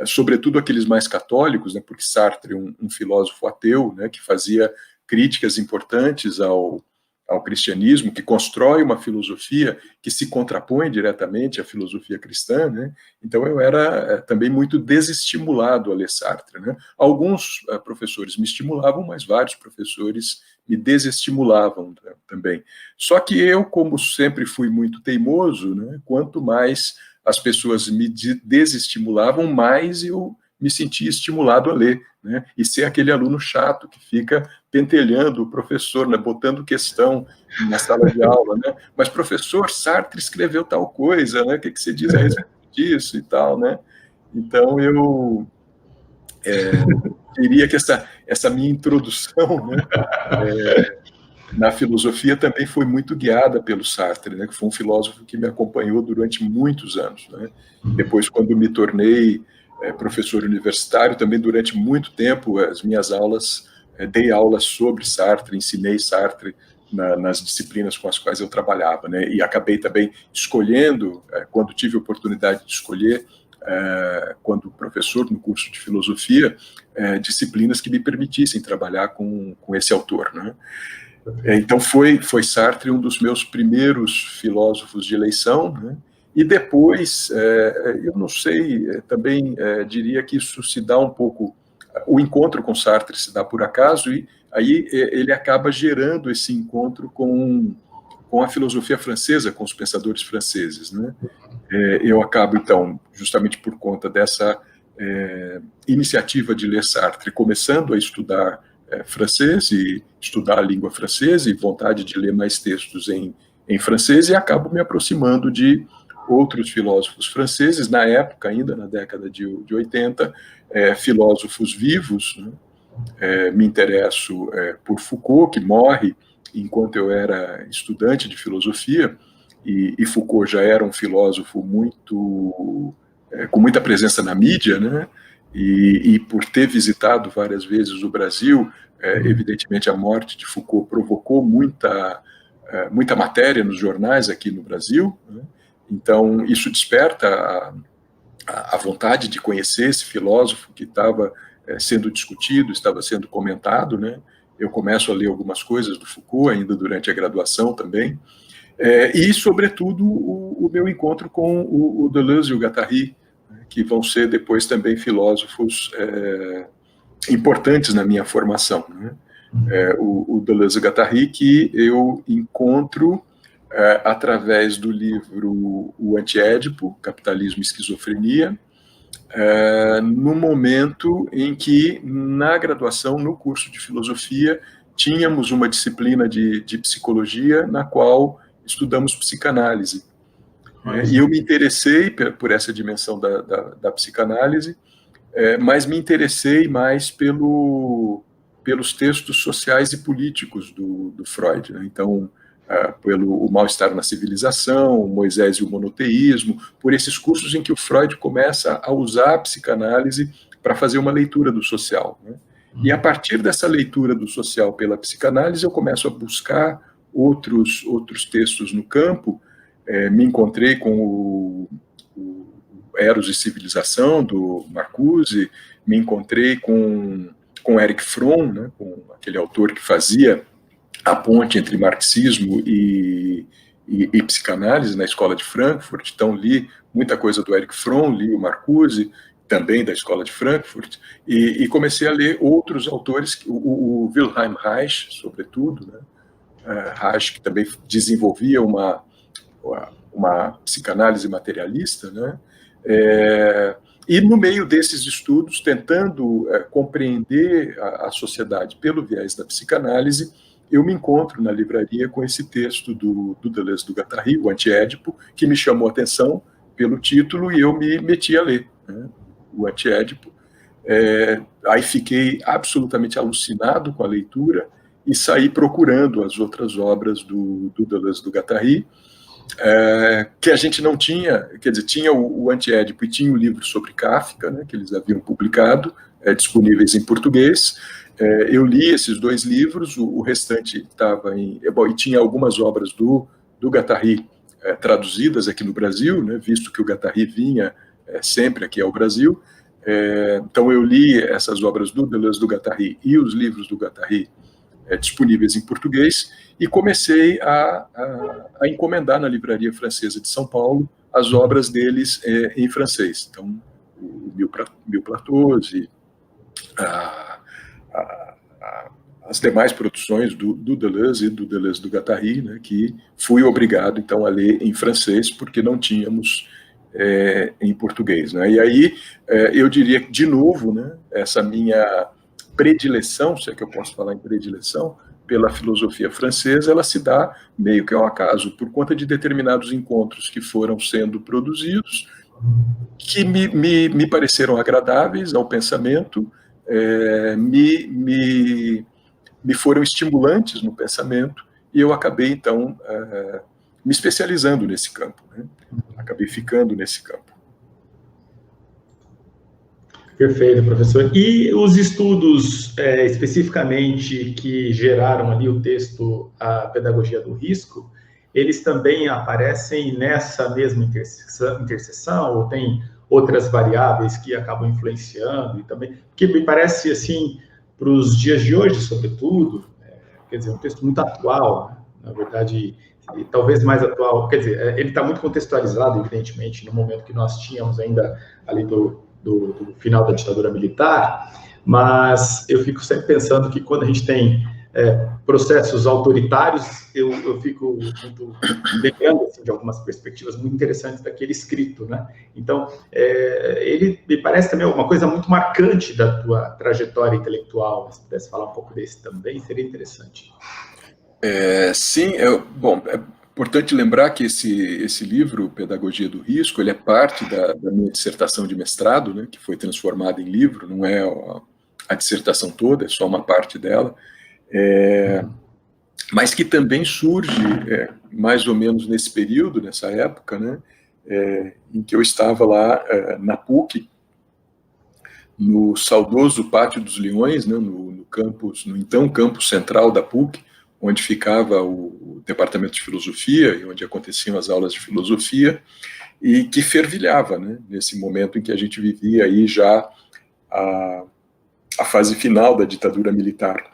Sobretudo aqueles mais católicos, né, porque Sartre, um filósofo ateu, né, que fazia críticas importantes ao cristianismo, que constrói uma filosofia que se contrapõe diretamente à filosofia cristã, né? Então eu era também muito desestimulado a ler Sartre, né? Alguns professores me estimulavam, mas vários professores me desestimulavam também. Só que eu, como sempre fui muito teimoso, né, quanto mais as pessoas me desestimulavam, mais eu me sentia estimulado a ler, né? E ser aquele aluno chato que fica pentelhando o professor, né? Botando questão na sala de aula, né? Mas, professor, Sartre escreveu tal coisa, né? O que você diz a respeito disso e tal, né? Então, eu diria que essa minha introdução, né, na filosofia também foi muito guiada pelo Sartre, né, que foi um filósofo que me acompanhou durante muitos anos, né? Depois, quando me tornei professor universitário, também durante muito tempo, as minhas aulas, dei aulas sobre Sartre, ensinei Sartre nas disciplinas com as quais eu trabalhava, né? E acabei também escolhendo, quando tive a oportunidade de escolher, quando professor no curso de filosofia, disciplinas que me permitissem trabalhar com esse autor, né? Então foi Sartre um dos meus primeiros filósofos de eleição, né? E depois, eu não sei, também diria que isso se dá um pouco, o encontro com Sartre se dá por acaso, e aí ele acaba gerando esse encontro com a filosofia francesa, com os pensadores franceses, né? Eu acabo, então, justamente por conta dessa iniciativa de ler Sartre, começando a estudar francês e estudar a língua francesa e vontade de ler mais textos em francês, e acabo me aproximando de outros filósofos franceses, na época ainda, na década de 80, filósofos vivos, né? Me interesso por Foucault, que morre enquanto eu era estudante de filosofia, e Foucault já era um filósofo com muita presença na mídia, né? E por ter visitado várias vezes o Brasil, evidentemente a morte de Foucault provocou muita matéria nos jornais aqui no Brasil, né? Então isso desperta a vontade de conhecer esse filósofo que estava sendo discutido, estava sendo comentado, né? Eu começo a ler algumas coisas do Foucault ainda durante a graduação também, E, sobretudo, o meu encontro com o Deleuze e o Guattari, que vão ser depois também filósofos importantes na minha formação, né? O Deleuze e o Guattari, que eu encontro através do livro O Antiédipo, Capitalismo e Esquizofrenia, no momento em que, na graduação, no curso de filosofia, tínhamos uma disciplina de psicologia na qual estudamos psicanálise. E eu me interessei por essa dimensão da psicanálise, mas me interessei mais pelos textos sociais e políticos do Freud, né? Então, pelo O Mal-Estar na Civilização, Moisés e o Monoteísmo, por esses cursos em que o Freud começa a usar a psicanálise para fazer uma leitura do social, né? E a partir dessa leitura do social pela psicanálise, eu começo a buscar outros textos no campo. Me encontrei com o Eros e Civilização, do Marcuse, me encontrei com Erich Fromm, né, com aquele autor que fazia a ponte entre marxismo e psicanálise na Escola de Frankfurt. Então, li muita coisa do Erich Fromm, li o Marcuse, também da Escola de Frankfurt, e comecei a ler outros autores, o Wilhelm Reich, sobretudo, né? Reich, que também desenvolvia uma psicanálise materialista, né? E no meio desses estudos, tentando compreender a sociedade pelo viés da psicanálise, eu me encontro na livraria com esse texto do Deleuze e do Guattari, O Antiédipo, que me chamou a atenção pelo título e eu me meti a ler, né, o Antiédipo. Aí fiquei absolutamente alucinado com a leitura e saí procurando as outras obras do Deleuze e do Guattari, que a gente não tinha, quer dizer, tinha o Antiédipo e tinha o livro sobre Kafka, né, que eles haviam publicado, disponíveis em português. Eu li esses 2 livros, o restante estava e tinha algumas obras do Guattari traduzidas aqui no Brasil, né, visto que o Guattari vinha sempre aqui ao Brasil. Então eu li essas obras do Deleuze, do Guattari e os livros do Guattari disponíveis em português, e comecei a encomendar na Livraria Francesa de São Paulo as obras deles em francês. Então, o Mille Plateaux e as demais produções do Deleuze e do Deleuze do Guattari, né, que fui obrigado, então, a ler em francês, porque não tínhamos em português, né? E aí, eu diria que, de novo, né, essa minha predileção, se é que eu posso falar em predileção, pela filosofia francesa, ela se dá meio que ao acaso, por conta de determinados encontros que foram sendo produzidos, que me pareceram agradáveis ao pensamento, me foram estimulantes no pensamento, e eu acabei, então, me especializando nesse campo, né? Acabei ficando nesse campo. Perfeito, professor. E os estudos, especificamente, que geraram ali o texto A Pedagogia do Risco, eles também aparecem nessa mesma interseção, ou tem outras variáveis que acabam influenciando? E também, porque me parece, assim, para os dias de hoje, sobretudo, quer dizer, um texto muito atual, né? Na verdade, talvez mais atual, quer dizer, ele está muito contextualizado, evidentemente, no momento que nós tínhamos ainda ali do final da ditadura militar, mas eu fico sempre pensando que quando a gente tem processos autoritários, eu fico lembrando assim, de algumas perspectivas muito interessantes daquele escrito, né? Então, ele me parece também uma coisa muito marcante da tua trajetória intelectual. Se pudesse falar um pouco desse também, seria interessante. Sim, bom, é importante lembrar que esse livro, Pedagogia do Risco, ele é parte da minha dissertação de mestrado, né, que foi transformada em livro, não é a dissertação toda, é só uma parte dela, mas que também surge mais ou menos nesse período, nessa época, né, em que eu estava lá na PUC, no saudoso Pátio dos Leões, né, no então campus central da PUC, onde ficava o departamento de filosofia e onde aconteciam as aulas de filosofia, e que fervilhava, né, nesse momento em que a gente vivia aí já a fase final da ditadura militar,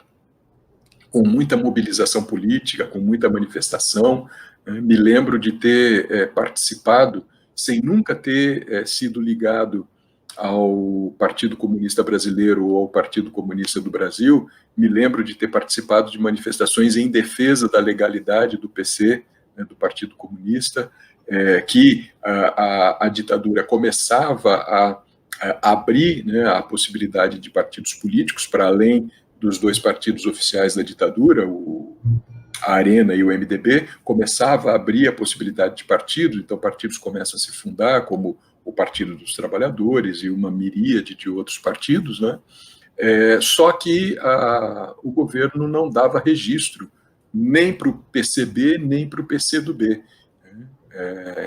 com muita mobilização política, com muita manifestação, Me lembro de ter participado, sem nunca ter sido ligado ao Partido Comunista Brasileiro ou ao Partido Comunista do Brasil. Me lembro de ter participado de manifestações em defesa da legalidade do PC, né, do Partido Comunista, que a ditadura começava a abrir, né, a possibilidade de partidos políticos para além dos dois partidos oficiais da ditadura, a Arena e o MDB, começava a abrir a possibilidade de partidos, então partidos começam a se fundar, como o Partido dos Trabalhadores e uma miríade de outros partidos, né? Só que o governo não dava registro nem para o PCB, nem para o PCdoB.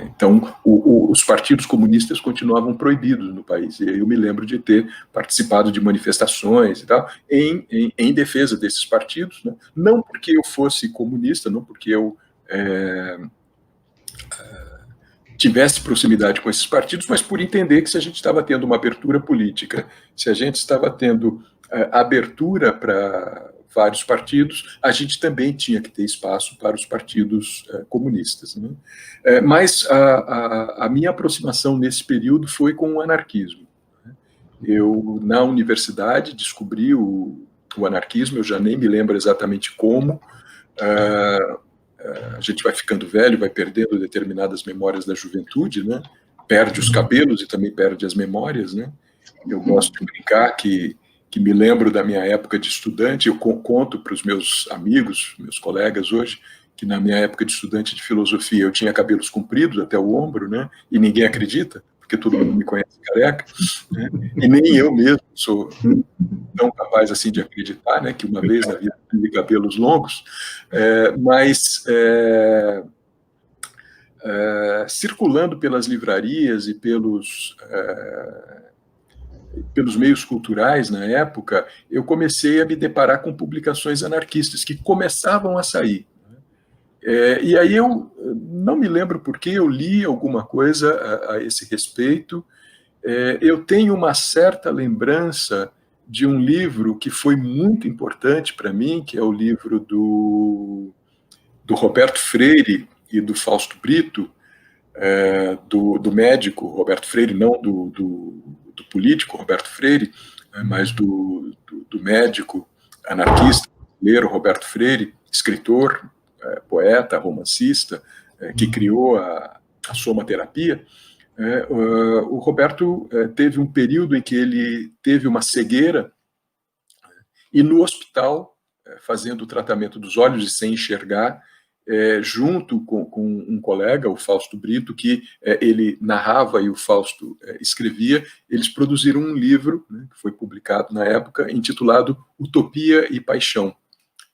Então, os partidos comunistas continuavam proibidos no país. E eu me lembro de ter participado de manifestações e tal, em defesa desses partidos, né? Não porque eu fosse comunista, não porque eu tivesse proximidade com esses partidos, mas por entender que se a gente estava tendo uma abertura política, se a gente estava tendo abertura para vários partidos, a gente também tinha que ter espaço para os partidos comunistas, né? Mas a minha aproximação nesse período foi com o anarquismo. Eu, na universidade, descobri o anarquismo, eu já nem me lembro exatamente como. A gente vai ficando velho, vai perdendo determinadas memórias da juventude, né? Perde os cabelos e também perde as memórias, né? Eu gosto de brincar que me lembro da minha época de estudante. Eu conto para os meus amigos, meus colegas hoje, que na minha época de estudante de filosofia eu tinha cabelos compridos até o ombro, né? E ninguém acredita, porque todo mundo me conhece careca, né? E nem eu mesmo sou tão capaz assim de acreditar, né, que uma vez na vida tive cabelos longos, mas circulando pelas livrarias e pelos meios culturais na época, eu comecei a me deparar com publicações anarquistas que começavam a sair. E aí eu não me lembro por que eu li alguma coisa a esse respeito. Eu tenho uma certa lembrança de um livro que foi muito importante para mim, que é o livro do Roberto Freire e do Fausto Brito, do médico Roberto Freire, não do político Roberto Freire, mas do médico anarquista brasileiro Roberto Freire, escritor, poeta, romancista, que criou a somaterapia. O Roberto teve um período em que ele teve uma cegueira e no hospital, fazendo o tratamento dos olhos e sem enxergar, junto com um colega, o Fausto Brito, que ele narrava e o Fausto escrevia, eles produziram um livro, né, que foi publicado na época, intitulado Utopia e Paixão,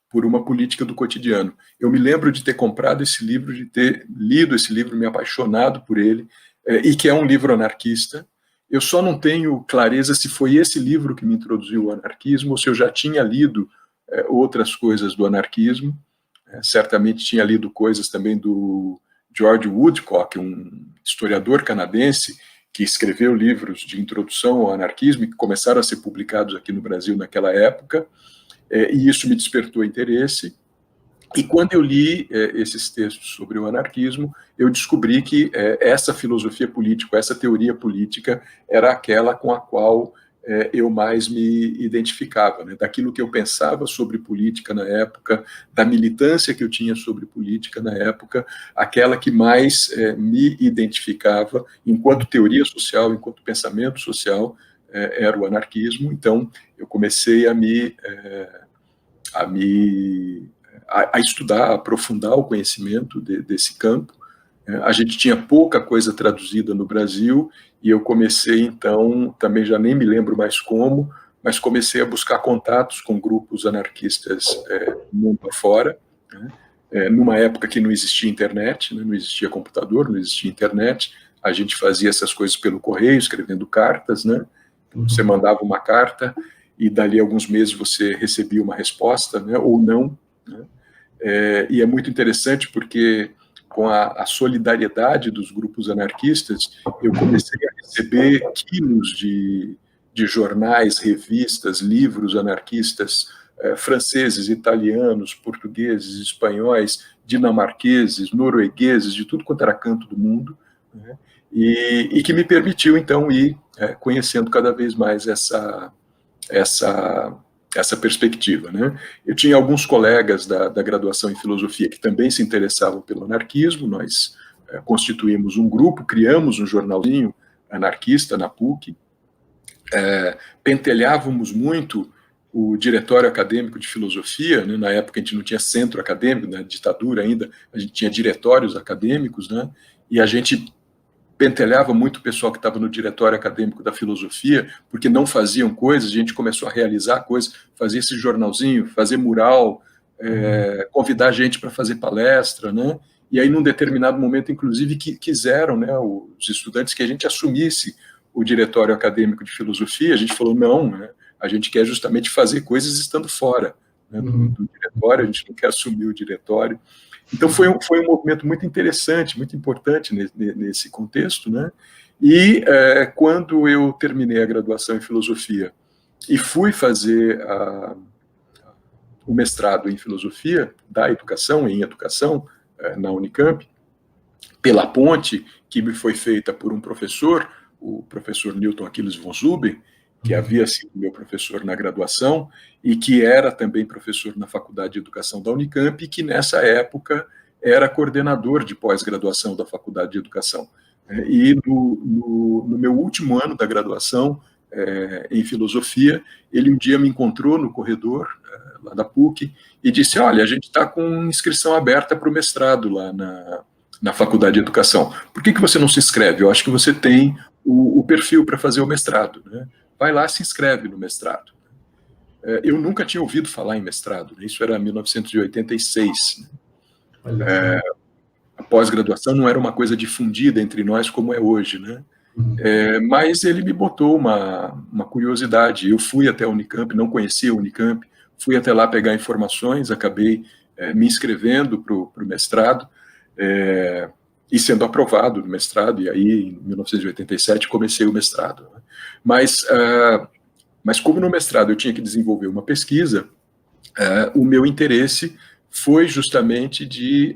por uma política do cotidiano. Eu me lembro de ter comprado esse livro, de ter lido esse livro, me apaixonado por ele, e que é um livro anarquista. Eu só não tenho clareza se foi esse livro que me introduziu ao anarquismo ou se eu já tinha lido outras coisas do anarquismo. Certamente tinha lido coisas também do George Woodcock, um historiador canadense que escreveu livros de introdução ao anarquismo e que começaram a ser publicados aqui no Brasil naquela época, e isso me despertou interesse. E quando eu li esses textos sobre o anarquismo, eu descobri que essa filosofia política, essa teoria política, era aquela com a qual eu mais me identificava, né? Daquilo que eu pensava sobre política na época, da militância que eu tinha sobre política na época, aquela que mais me identificava enquanto teoria social, enquanto pensamento social, era o anarquismo. Então, eu comecei a estudar, a aprofundar o conhecimento desse campo. A gente tinha pouca coisa traduzida no Brasil, e eu comecei, então, também já nem me lembro mais como, mas comecei a buscar contatos com grupos anarquistas mundo afora, né? Numa época que não existia internet, né? Não existia computador, não existia internet, a gente fazia essas coisas pelo correio, escrevendo cartas, né? Você mandava uma carta, e dali a alguns meses você recebia uma resposta, né? Ou não, né? E é muito interessante porque com a solidariedade dos grupos anarquistas, eu comecei a receber quilos de jornais, revistas, livros anarquistas franceses, italianos, portugueses, espanhóis, dinamarqueses, noruegueses, de tudo quanto era canto do mundo, né? E que me permitiu, então, ir conhecendo cada vez mais essa perspectiva, né? Eu tinha alguns colegas da graduação em filosofia que também se interessavam pelo anarquismo. Nós constituímos um grupo, criamos um jornalzinho anarquista na PUC, pentelhávamos muito o diretório acadêmico de filosofia, né? Na época a gente não tinha centro acadêmico, na ditadura ainda, a gente tinha diretórios acadêmicos, né? E a gente pentelhava muito o pessoal que estava no diretório acadêmico da filosofia, porque não faziam coisas, a gente começou a realizar coisas, fazer esse jornalzinho, fazer mural, convidar a gente para fazer palestra, né? E aí, num determinado momento, inclusive, quiseram, né, os estudantes, que a gente assumisse o diretório acadêmico de filosofia. A gente falou, não, né, a gente quer justamente fazer coisas estando fora, né, do diretório, a gente não quer assumir o diretório. Então, foi um movimento muito interessante, muito importante nesse contexto, né? E quando eu terminei a graduação em filosofia e fui fazer o mestrado em filosofia da educação, em educação, na Unicamp, pela ponte que me foi feita por um professor, o professor Newton Aquiles von Zuben, que havia sido meu professor na graduação e que era também professor na Faculdade de Educação da Unicamp, e que nessa época era coordenador de pós-graduação da Faculdade de Educação. E no meu último ano da graduação em filosofia, ele um dia me encontrou no corredor lá da PUC e disse, olha, a gente está com inscrição aberta para o mestrado lá na Faculdade de Educação. Por que você não se inscreve? Eu acho que você tem o perfil para fazer o mestrado, né? Vai lá, se inscreve no mestrado. Eu nunca tinha ouvido falar em mestrado, né? Isso era 1986. Né? A pós-graduação não era uma coisa difundida entre nós como é hoje, né? Mas ele me botou uma curiosidade. Eu fui até a Unicamp, não conhecia a Unicamp, fui até lá pegar informações, acabei me inscrevendo para o mestrado, e sendo aprovado no mestrado, e aí, em 1987, comecei o mestrado. Né? Mas como no mestrado eu tinha que desenvolver uma pesquisa, o meu interesse foi justamente de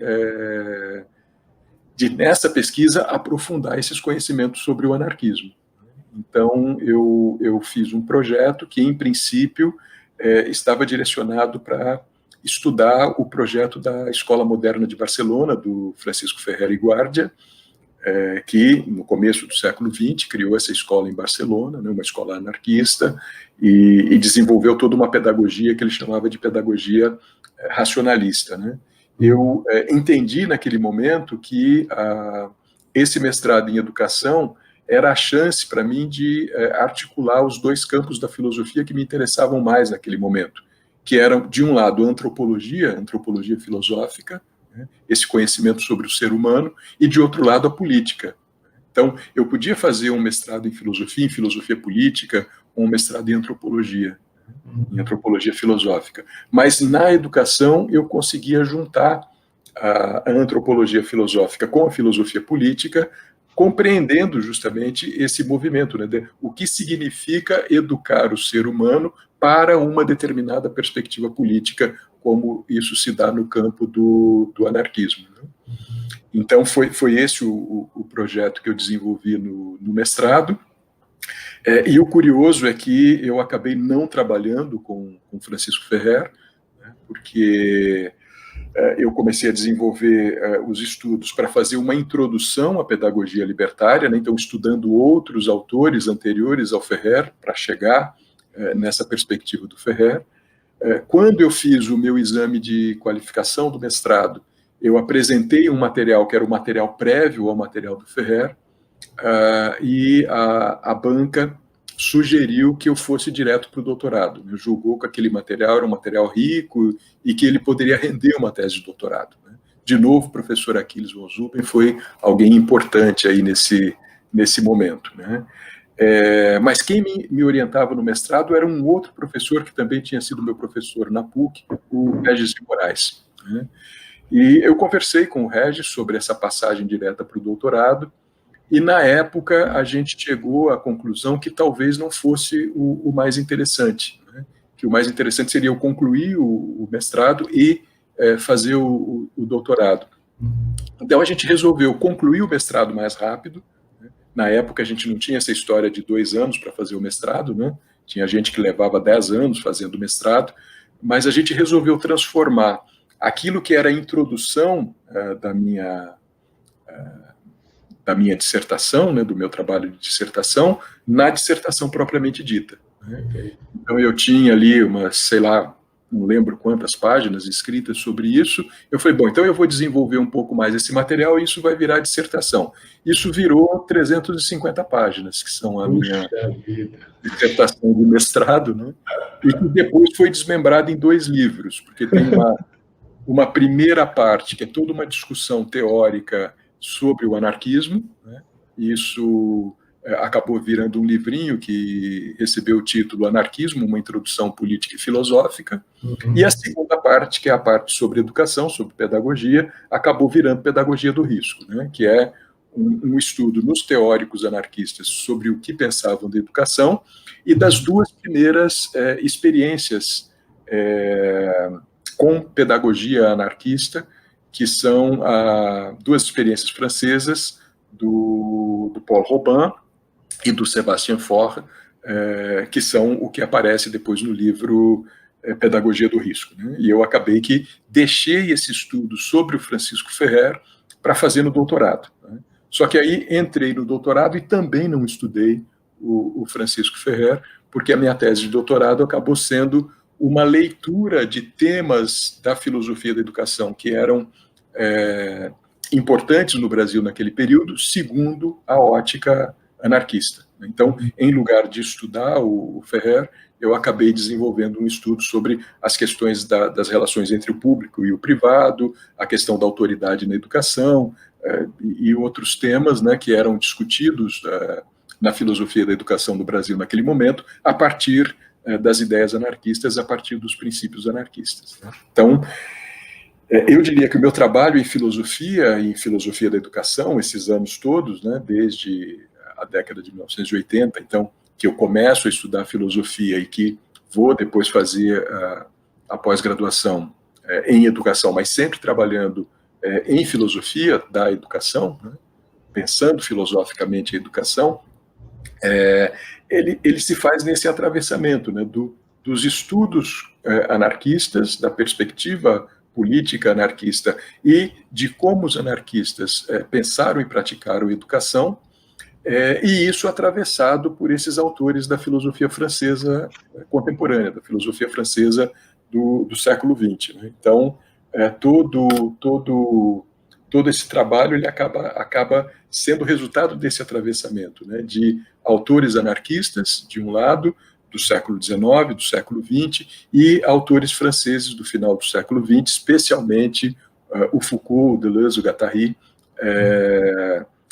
nessa pesquisa, aprofundar esses conhecimentos sobre o anarquismo. Então, eu fiz um projeto que, em princípio, estava direcionado para estudar o projeto da Escola Moderna de Barcelona, do Francisco Ferrer y Guardia, que, no começo do século XX, criou essa escola em Barcelona, né, uma escola anarquista, e desenvolveu toda uma pedagogia que ele chamava de pedagogia racionalista, né? Eu entendi naquele momento que esse mestrado em educação era a chance para mim de articular os dois campos da filosofia que me interessavam mais naquele momento, que eram, de um lado, a antropologia filosófica, né, esse conhecimento sobre o ser humano, e, de outro lado, a política. Então, eu podia fazer um mestrado em filosofia política, ou um mestrado em antropologia filosófica. Mas na educação eu conseguia juntar a antropologia filosófica com a filosofia política, compreendendo justamente esse movimento, né, o que significa educar o ser humano para uma determinada perspectiva política, como isso se dá no campo do anarquismo. Né? Então foi esse o projeto que eu desenvolvi no mestrado. E o curioso é que eu acabei não trabalhando com Francisco Ferrer, né, porque eu comecei a desenvolver os estudos para fazer uma introdução à pedagogia libertária, né, então estudando outros autores anteriores ao Ferrer, para chegar nessa perspectiva do Ferrer. Quando eu fiz o meu exame de qualificação do mestrado, eu apresentei um material que era o material prévio ao material do Ferrer, e a banca sugeriu que eu fosse direto para o doutorado. Me julgou que aquele material era um material rico e que ele poderia render uma tese de doutorado. Né? De novo, o professor Aquiles von Zuben foi alguém importante aí nesse momento. Né? Mas quem me orientava no mestrado era um outro professor que também tinha sido meu professor na PUC, o Regis de Moraes. Né? E eu conversei com o Regis sobre essa passagem direta para o doutorado, e na época a gente chegou à conclusão que talvez não fosse o mais interessante, né? que o mais interessante seria eu concluir o mestrado e fazer o doutorado. Então, a gente resolveu concluir o mestrado mais rápido. Na época, a gente não tinha essa história de 2 anos para fazer o mestrado, né? Tinha gente que levava 10 anos fazendo o mestrado, mas a gente resolveu transformar aquilo que era a introdução da minha dissertação, né, do meu trabalho de dissertação, na dissertação propriamente dita. Então, eu tinha ali umas, sei lá, não lembro quantas páginas escritas sobre isso. Eu falei, bom, então eu vou desenvolver um pouco mais esse material e isso vai virar dissertação. Isso virou 350 páginas, que são a minha dissertação de mestrado, né? E que depois foi desmembrada em 2 livros, porque tem uma primeira parte, que é toda uma discussão teórica sobre o anarquismo, né? Isso acabou virando um livrinho que recebeu o título Anarquismo, uma introdução política e filosófica, e a segunda parte, que é a parte sobre educação, sobre pedagogia, acabou virando Pedagogia do Risco, né? Que é um estudo nos teóricos anarquistas sobre o que pensavam da educação e das 2 primeiras experiências com pedagogia anarquista, que são 2 experiências francesas do Paul Robin e do Sébastien Faure, que são o que aparece depois no livro Pedagogia do Risco, né? E eu acabei que deixei esse estudo sobre o Francisco Ferrer para fazer no doutorado, né? Só que aí entrei no doutorado e também não estudei o Francisco Ferrer, porque a minha tese de doutorado acabou sendo uma leitura de temas da filosofia da educação que eram importantes no Brasil naquele período, segundo a ótica anarquista. Então, em lugar de estudar o Ferrer, eu acabei desenvolvendo um estudo sobre as questões das relações entre o público e o privado, a questão da autoridade na educação, e outros temas, né, que eram discutidos na filosofia da educação do Brasil naquele momento, a partir das ideias anarquistas, a partir dos princípios anarquistas, né? Então, eu diria que o meu trabalho em filosofia da educação, esses anos todos, né, desde a década de 1980, então, que eu começo a estudar filosofia e que vou depois fazer a pós-graduação em educação, mas sempre trabalhando em filosofia da educação, né, pensando filosoficamente a educação, ele se faz nesse atravessamento, né, dos estudos anarquistas, da perspectiva política anarquista e de como os anarquistas pensaram e praticaram a educação, e isso atravessado por esses autores da filosofia francesa contemporânea, da filosofia francesa do século XX, né? Então, todo esse trabalho ele acaba sendo resultado desse atravessamento, né, de autores anarquistas, de um lado, do século XIX, do século XX, e autores franceses do final do século XX, especialmente o Foucault, o Deleuze, o Guattari,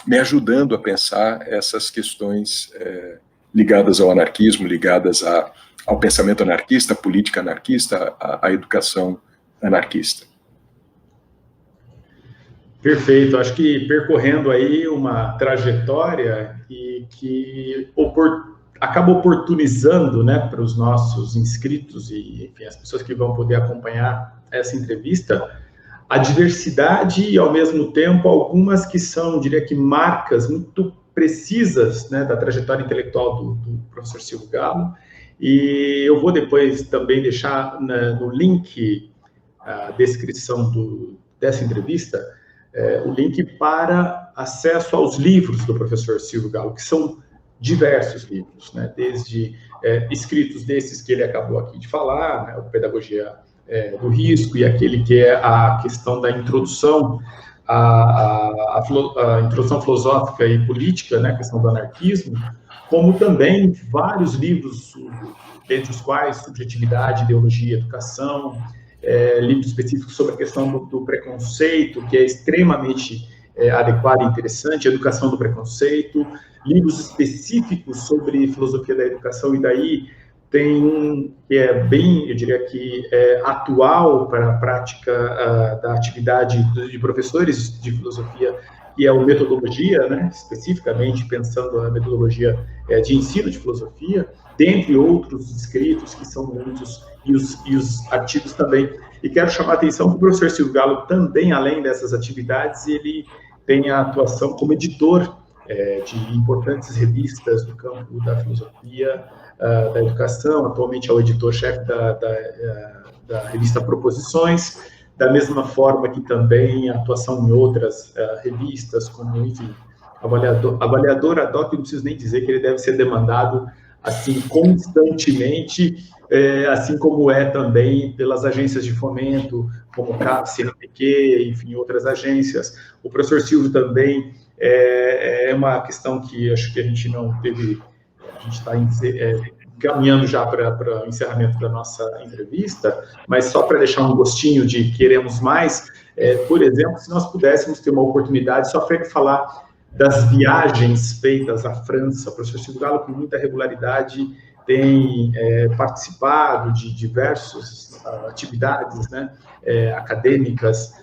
me ajudando a pensar essas questões ligadas ao anarquismo, ligadas ao pensamento anarquista, à política anarquista, à educação anarquista. Perfeito, acho que percorrendo aí uma trajetória que acaba oportunizando, né, para os nossos inscritos e, enfim, as pessoas que vão poder acompanhar essa entrevista, a diversidade e, ao mesmo tempo, algumas que são, diria que, marcas muito precisas, né, da trajetória intelectual do professor Silvio Galo. E eu vou depois também deixar no link, a descrição dessa entrevista, o link para acesso aos livros do professor Silvio Galo, que são diversos livros, né, desde escritos desses que ele acabou aqui de falar, né, o Pedagogia do Risco, e aquele que é a questão da introdução, a introdução filosófica e política, né, a questão do anarquismo, como também vários livros, dentre os quais Subjetividade, Ideologia e Educação, livros específicos sobre a questão do preconceito, que é extremamente adequado e interessante, Educação do Preconceito, livros específicos sobre filosofia da educação, e daí tem um que é bem, eu diria que atual para a prática da atividade de professores de filosofia, que é o Metodologia, né, especificamente pensando a metodologia de ensino de filosofia, dentre outros inscritos, que são muitos, e os artigos também. E quero chamar a atenção que o professor Silvio Galo também, além dessas atividades, ele tem a atuação como editor de importantes revistas do campo da filosofia, da educação. Atualmente é o editor-chefe da revista Proposições, da mesma forma que também a atuação em outras revistas, como, enfim, avaliador ad hoc, não preciso nem dizer que ele deve ser demandado assim constantemente, assim como é também pelas agências de fomento, como CAP, CNPq, enfim, outras agências. O professor Silvio também é uma questão que acho que a gente não teve, a gente está caminhando já para o encerramento da nossa entrevista, mas só para deixar um gostinho de queremos mais, por exemplo, se nós pudéssemos ter uma oportunidade só para ele falar das viagens feitas à França. O professor Silvio Galo, com muita regularidade, tem participado de diversas atividades, né, acadêmicas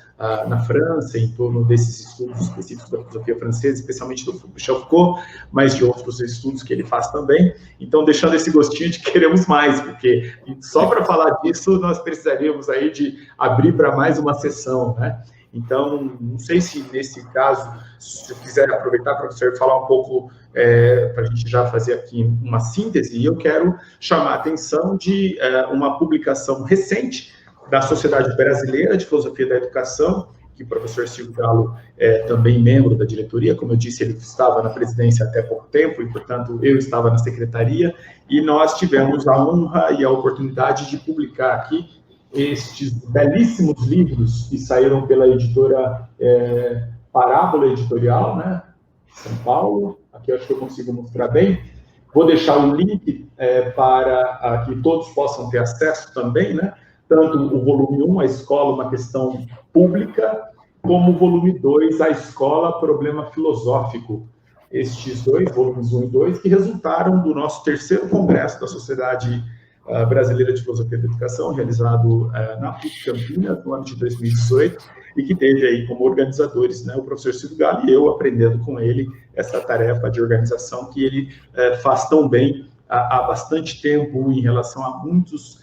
na França, em torno desses estudos específicos da filosofia francesa, especialmente do Foucault, mas de outros estudos que ele faz também. Então, deixando esse gostinho de queremos mais, porque só para falar disso, nós precisaríamos aí de abrir para mais uma sessão, né? Então, não sei se nesse caso, se quiser aproveitar, professor, falar um pouco, para a gente já fazer aqui uma síntese, e eu quero chamar a atenção de uma publicação recente da Sociedade Brasileira de Filosofia da Educação, que o professor Silvio Galo é também membro da diretoria. Como eu disse, ele estava na presidência até pouco tempo, e, portanto, eu estava na secretaria, e nós tivemos a honra e a oportunidade de publicar aqui estes belíssimos livros que saíram pela editora Parábola Editorial, né, São Paulo. Aqui eu acho que eu consigo mostrar bem. Vou deixar o link para que todos possam ter acesso também, né? Tanto o volume 1, A Escola, uma questão pública, como o volume 2, A Escola, Problema Filosófico. Estes dois, volumes 1 e 2, que resultaram do nosso terceiro congresso da Sociedade Brasileira de Filosofia da Educação, realizado na PUC Campinas, no ano de 2018, e que teve aí como organizadores, né, o professor Silvio Galo e eu, aprendendo com ele essa tarefa de organização que ele faz tão bem há bastante tempo em relação a muitos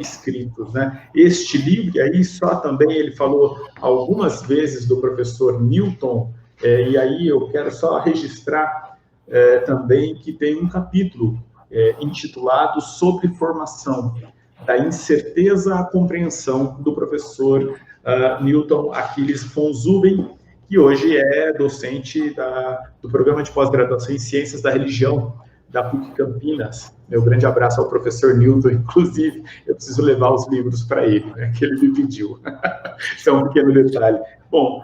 escritos, né? Este livro aí, só também ele falou algumas vezes do professor Newton, e aí eu quero só registrar também que tem um capítulo intitulado Sobre Formação, da Incerteza à Compreensão, do professor Newton Aquiles von Zuben, que hoje é docente do programa de pós-graduação em Ciências da Religião da PUC Campinas. Meu grande abraço ao professor Newton, inclusive, eu preciso levar os livros para ele, né, que ele me pediu. Isso é um pequeno detalhe. Bom,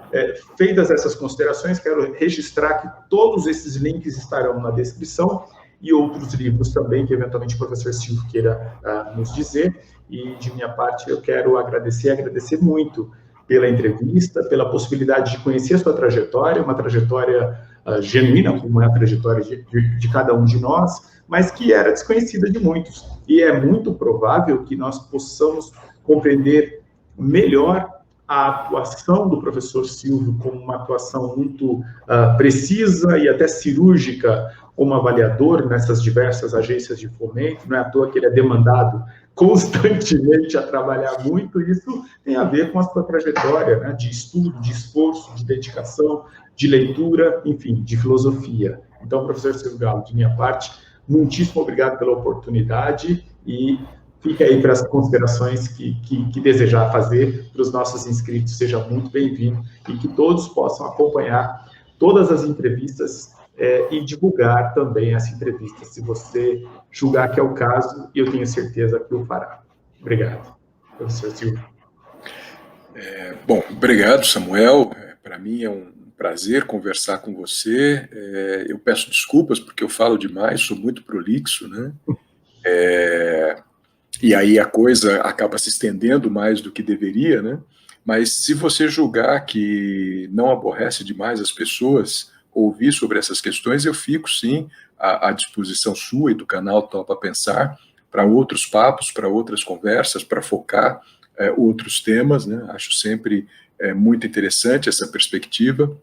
feitas essas considerações, quero registrar que todos esses links estarão na descrição, e outros livros também, que eventualmente o professor Silvio queira nos dizer. E, de minha parte, eu quero agradecer muito pela entrevista, pela possibilidade de conhecer a sua trajetória, uma trajetória genuína, como é a trajetória de cada um de nós, mas que era desconhecida de muitos. E é muito provável que nós possamos compreender melhor a atuação do professor Silvio como uma atuação muito precisa e até cirúrgica como avaliador nessas diversas agências de fomento. Não é à toa que ele é demandado constantemente a trabalhar muito, e isso tem a ver com a sua trajetória, né, de estudo, de esforço, de dedicação, de leitura, enfim, de filosofia. Então, professor Silvio Galo, de minha parte, muitíssimo obrigado pela oportunidade, e fica aí para as considerações que desejar fazer para os nossos inscritos. Seja muito bem-vindo, e que todos possam acompanhar todas as entrevistas e divulgar também essa entrevista, se você julgar que é o caso, e eu tenho certeza que o fará. Obrigado, professor Silvio. Bom, obrigado, Samuel. Para mim é um prazer conversar com você. Eu peço desculpas porque eu falo demais, sou muito prolixo, né? E aí a coisa acaba se estendendo mais do que deveria, né? Mas se você julgar que não aborrece demais as pessoas ouvir sobre essas questões, eu fico, sim, à disposição sua e do canal Topa Pensar para outros papos, para outras conversas, para focar outros temas, né? Acho sempre muito interessante essa perspectiva.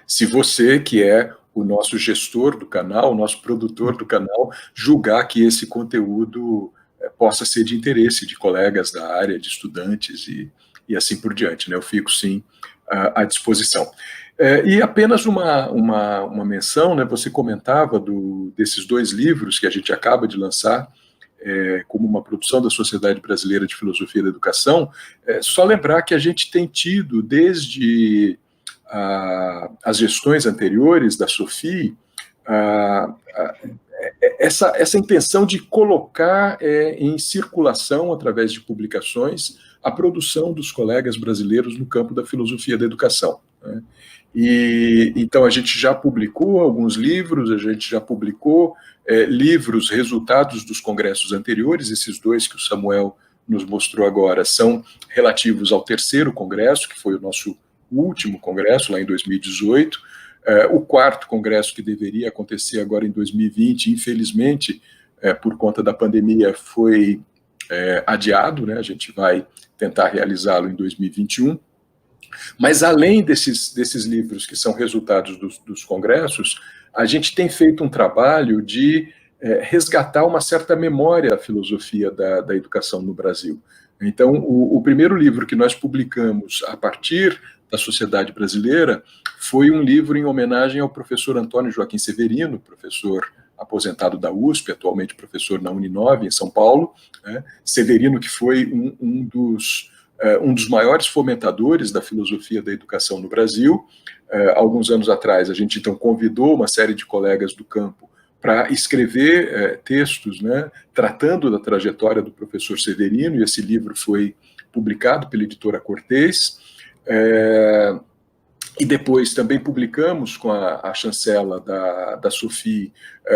Se você, que é o nosso gestor do canal, o nosso produtor do canal, julgar que esse conteúdo possa ser de interesse de colegas da área, de estudantes e assim por diante, né? Eu fico, sim, à disposição. E apenas uma menção, né? Você comentava desses 2 livros que a gente acaba de lançar, como uma produção da Sociedade Brasileira de Filosofia da Educação. Só lembrar que a gente tem tido, desde as gestões anteriores da SOFI, essa intenção de colocar em circulação, através de publicações, a produção dos colegas brasileiros no campo da filosofia da educação, né? E então a gente já publicou alguns livros, a gente já publicou livros resultados dos congressos anteriores. Esses 2 que o Samuel nos mostrou agora são relativos ao 3º congresso, que foi o nosso último congresso, lá em 2018. O 4º congresso, que deveria acontecer agora em 2020, infelizmente, por conta da pandemia, foi adiado, né? A gente vai tentar realizá-lo em 2021. Mas, além desses livros que são resultados dos congressos, a gente tem feito um trabalho de resgatar uma certa memória da filosofia da educação no Brasil. Então, o primeiro livro que nós publicamos a partir da Sociedade Brasileira foi um livro em homenagem ao professor Antônio Joaquim Severino, professor aposentado da USP, atualmente professor na Uninove, em São Paulo, né? Severino, que foi um dos maiores fomentadores da filosofia da educação no Brasil. Alguns anos atrás, a gente então convidou uma série de colegas do campo para escrever textos, né, tratando da trajetória do professor Severino, e esse livro foi publicado pela editora Cortez. E depois também publicamos com a chancela da SOFI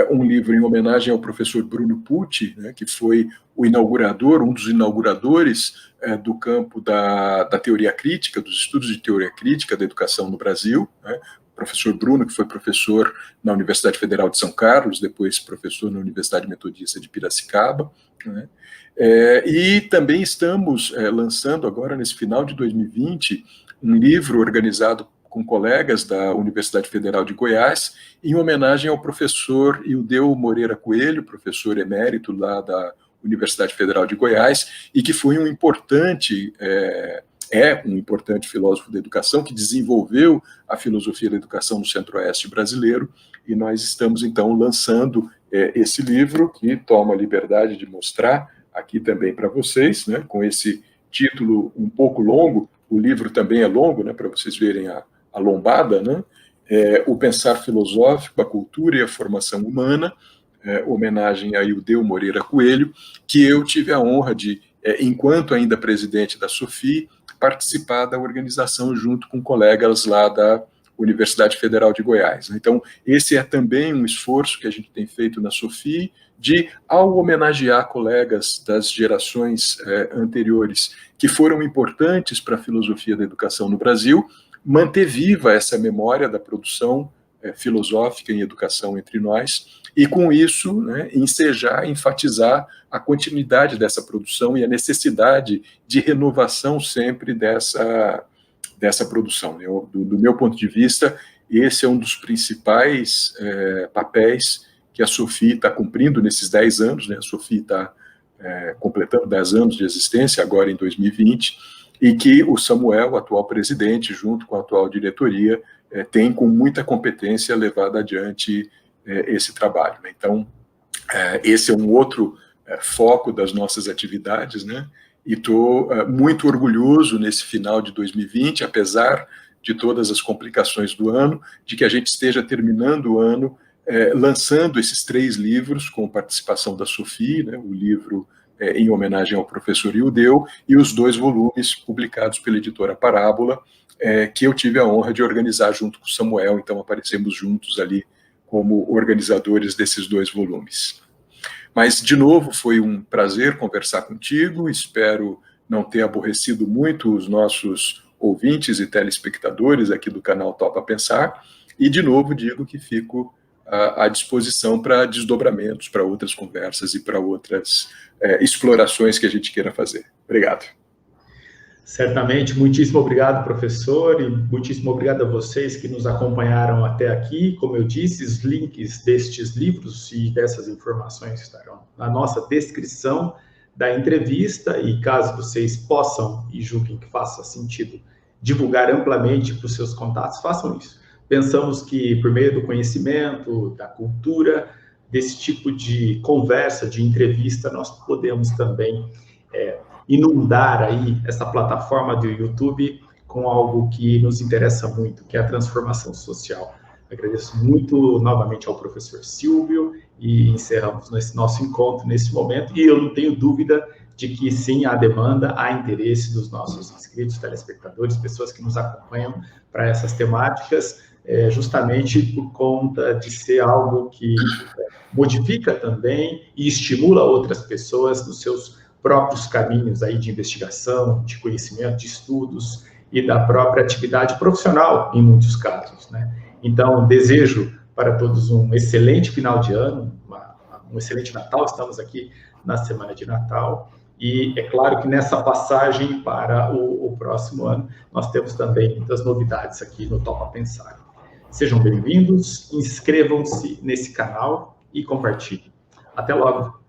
um livro em homenagem ao professor Bruno Pucci, né, que foi o inaugurador, um dos inauguradores do campo da teoria crítica, dos estudos de teoria crítica da educação no Brasil, né? O professor Bruno, que foi professor na Universidade Federal de São Carlos, depois professor na Universidade Metodista de Piracicaba, né? E também estamos lançando agora, nesse final de 2020, um livro organizado com colegas da Universidade Federal de Goiás, em homenagem ao professor Ildeu Moreira Coelho, professor emérito lá da Universidade Federal de Goiás, e que foi um importante filósofo da educação, que desenvolveu a filosofia da educação no Centro-Oeste brasileiro, e nós estamos, então, lançando esse livro, que toma a liberdade de mostrar aqui também para vocês, né, com esse título um pouco longo. O livro também é longo, né, para vocês verem a lombada, né? O Pensar Filosófico, a Cultura e a Formação Humana, homenagem a Ildeu Moreira Coelho, que eu tive a honra de, enquanto ainda presidente da SOFI, participar da organização junto com colegas lá da Universidade Federal de Goiás. Então, esse é também um esforço que a gente tem feito na SOFI, de, ao homenagear colegas das gerações anteriores que foram importantes para a filosofia da educação no Brasil, manter viva essa memória da produção filosófica em educação entre nós, e com isso, né, ensejar, enfatizar a continuidade dessa produção e a necessidade de renovação sempre dessa produção. Do meu ponto de vista, esse é um dos principais papéis que a SOFI está cumprindo nesses 10 anos, né? A SOFI está completando 10 anos de existência agora em 2020, e que o Samuel, atual presidente, junto com a atual diretoria, tem com muita competência levado adiante esse trabalho, né? Então, esse é um outro foco das nossas atividades, né? E estou muito orgulhoso nesse final de 2020, apesar de todas as complicações do ano, de que a gente esteja terminando o ano lançando esses 3 livros com participação da SOFI, né? O livro em homenagem ao professor Ildeu, e os 2 volumes publicados pela editora Parábola, que eu tive a honra de organizar junto com o Samuel. Então aparecemos juntos ali como organizadores desses 2 volumes. Mas, de novo, foi um prazer conversar contigo, espero não ter aborrecido muito os nossos ouvintes e telespectadores aqui do canal Topa Pensar, e, de novo, digo que fico à disposição para desdobramentos, para outras conversas e para outras explorações que a gente queira fazer. Obrigado. Certamente. Muitíssimo obrigado, professor, e muitíssimo obrigado a vocês que nos acompanharam até aqui. Como eu disse, os links destes livros e dessas informações estarão na nossa descrição da entrevista, e caso vocês possam e julguem que faça sentido divulgar amplamente para os seus contatos, façam isso. Pensamos que, por meio do conhecimento, da cultura, desse tipo de conversa, de entrevista, nós podemos também inundar aí essa plataforma do YouTube com algo que nos interessa muito, que é a transformação social. Agradeço muito novamente ao professor Silvio e encerramos esse nosso encontro nesse momento, e eu não tenho dúvida de que sim, há demanda, há interesse dos nossos inscritos, telespectadores, pessoas que nos acompanham para essas temáticas, justamente por conta de ser algo que modifica também e estimula outras pessoas nos seus próprios caminhos aí de investigação, de conhecimento, de estudos e da própria atividade profissional, em muitos casos, né? Então, desejo para todos um excelente final de ano, um excelente Natal. Estamos aqui na semana de Natal, e é claro que nessa passagem para o próximo ano, nós temos também muitas novidades aqui no Topa Pensar. Sejam bem-vindos, inscrevam-se nesse canal e compartilhem. Até logo!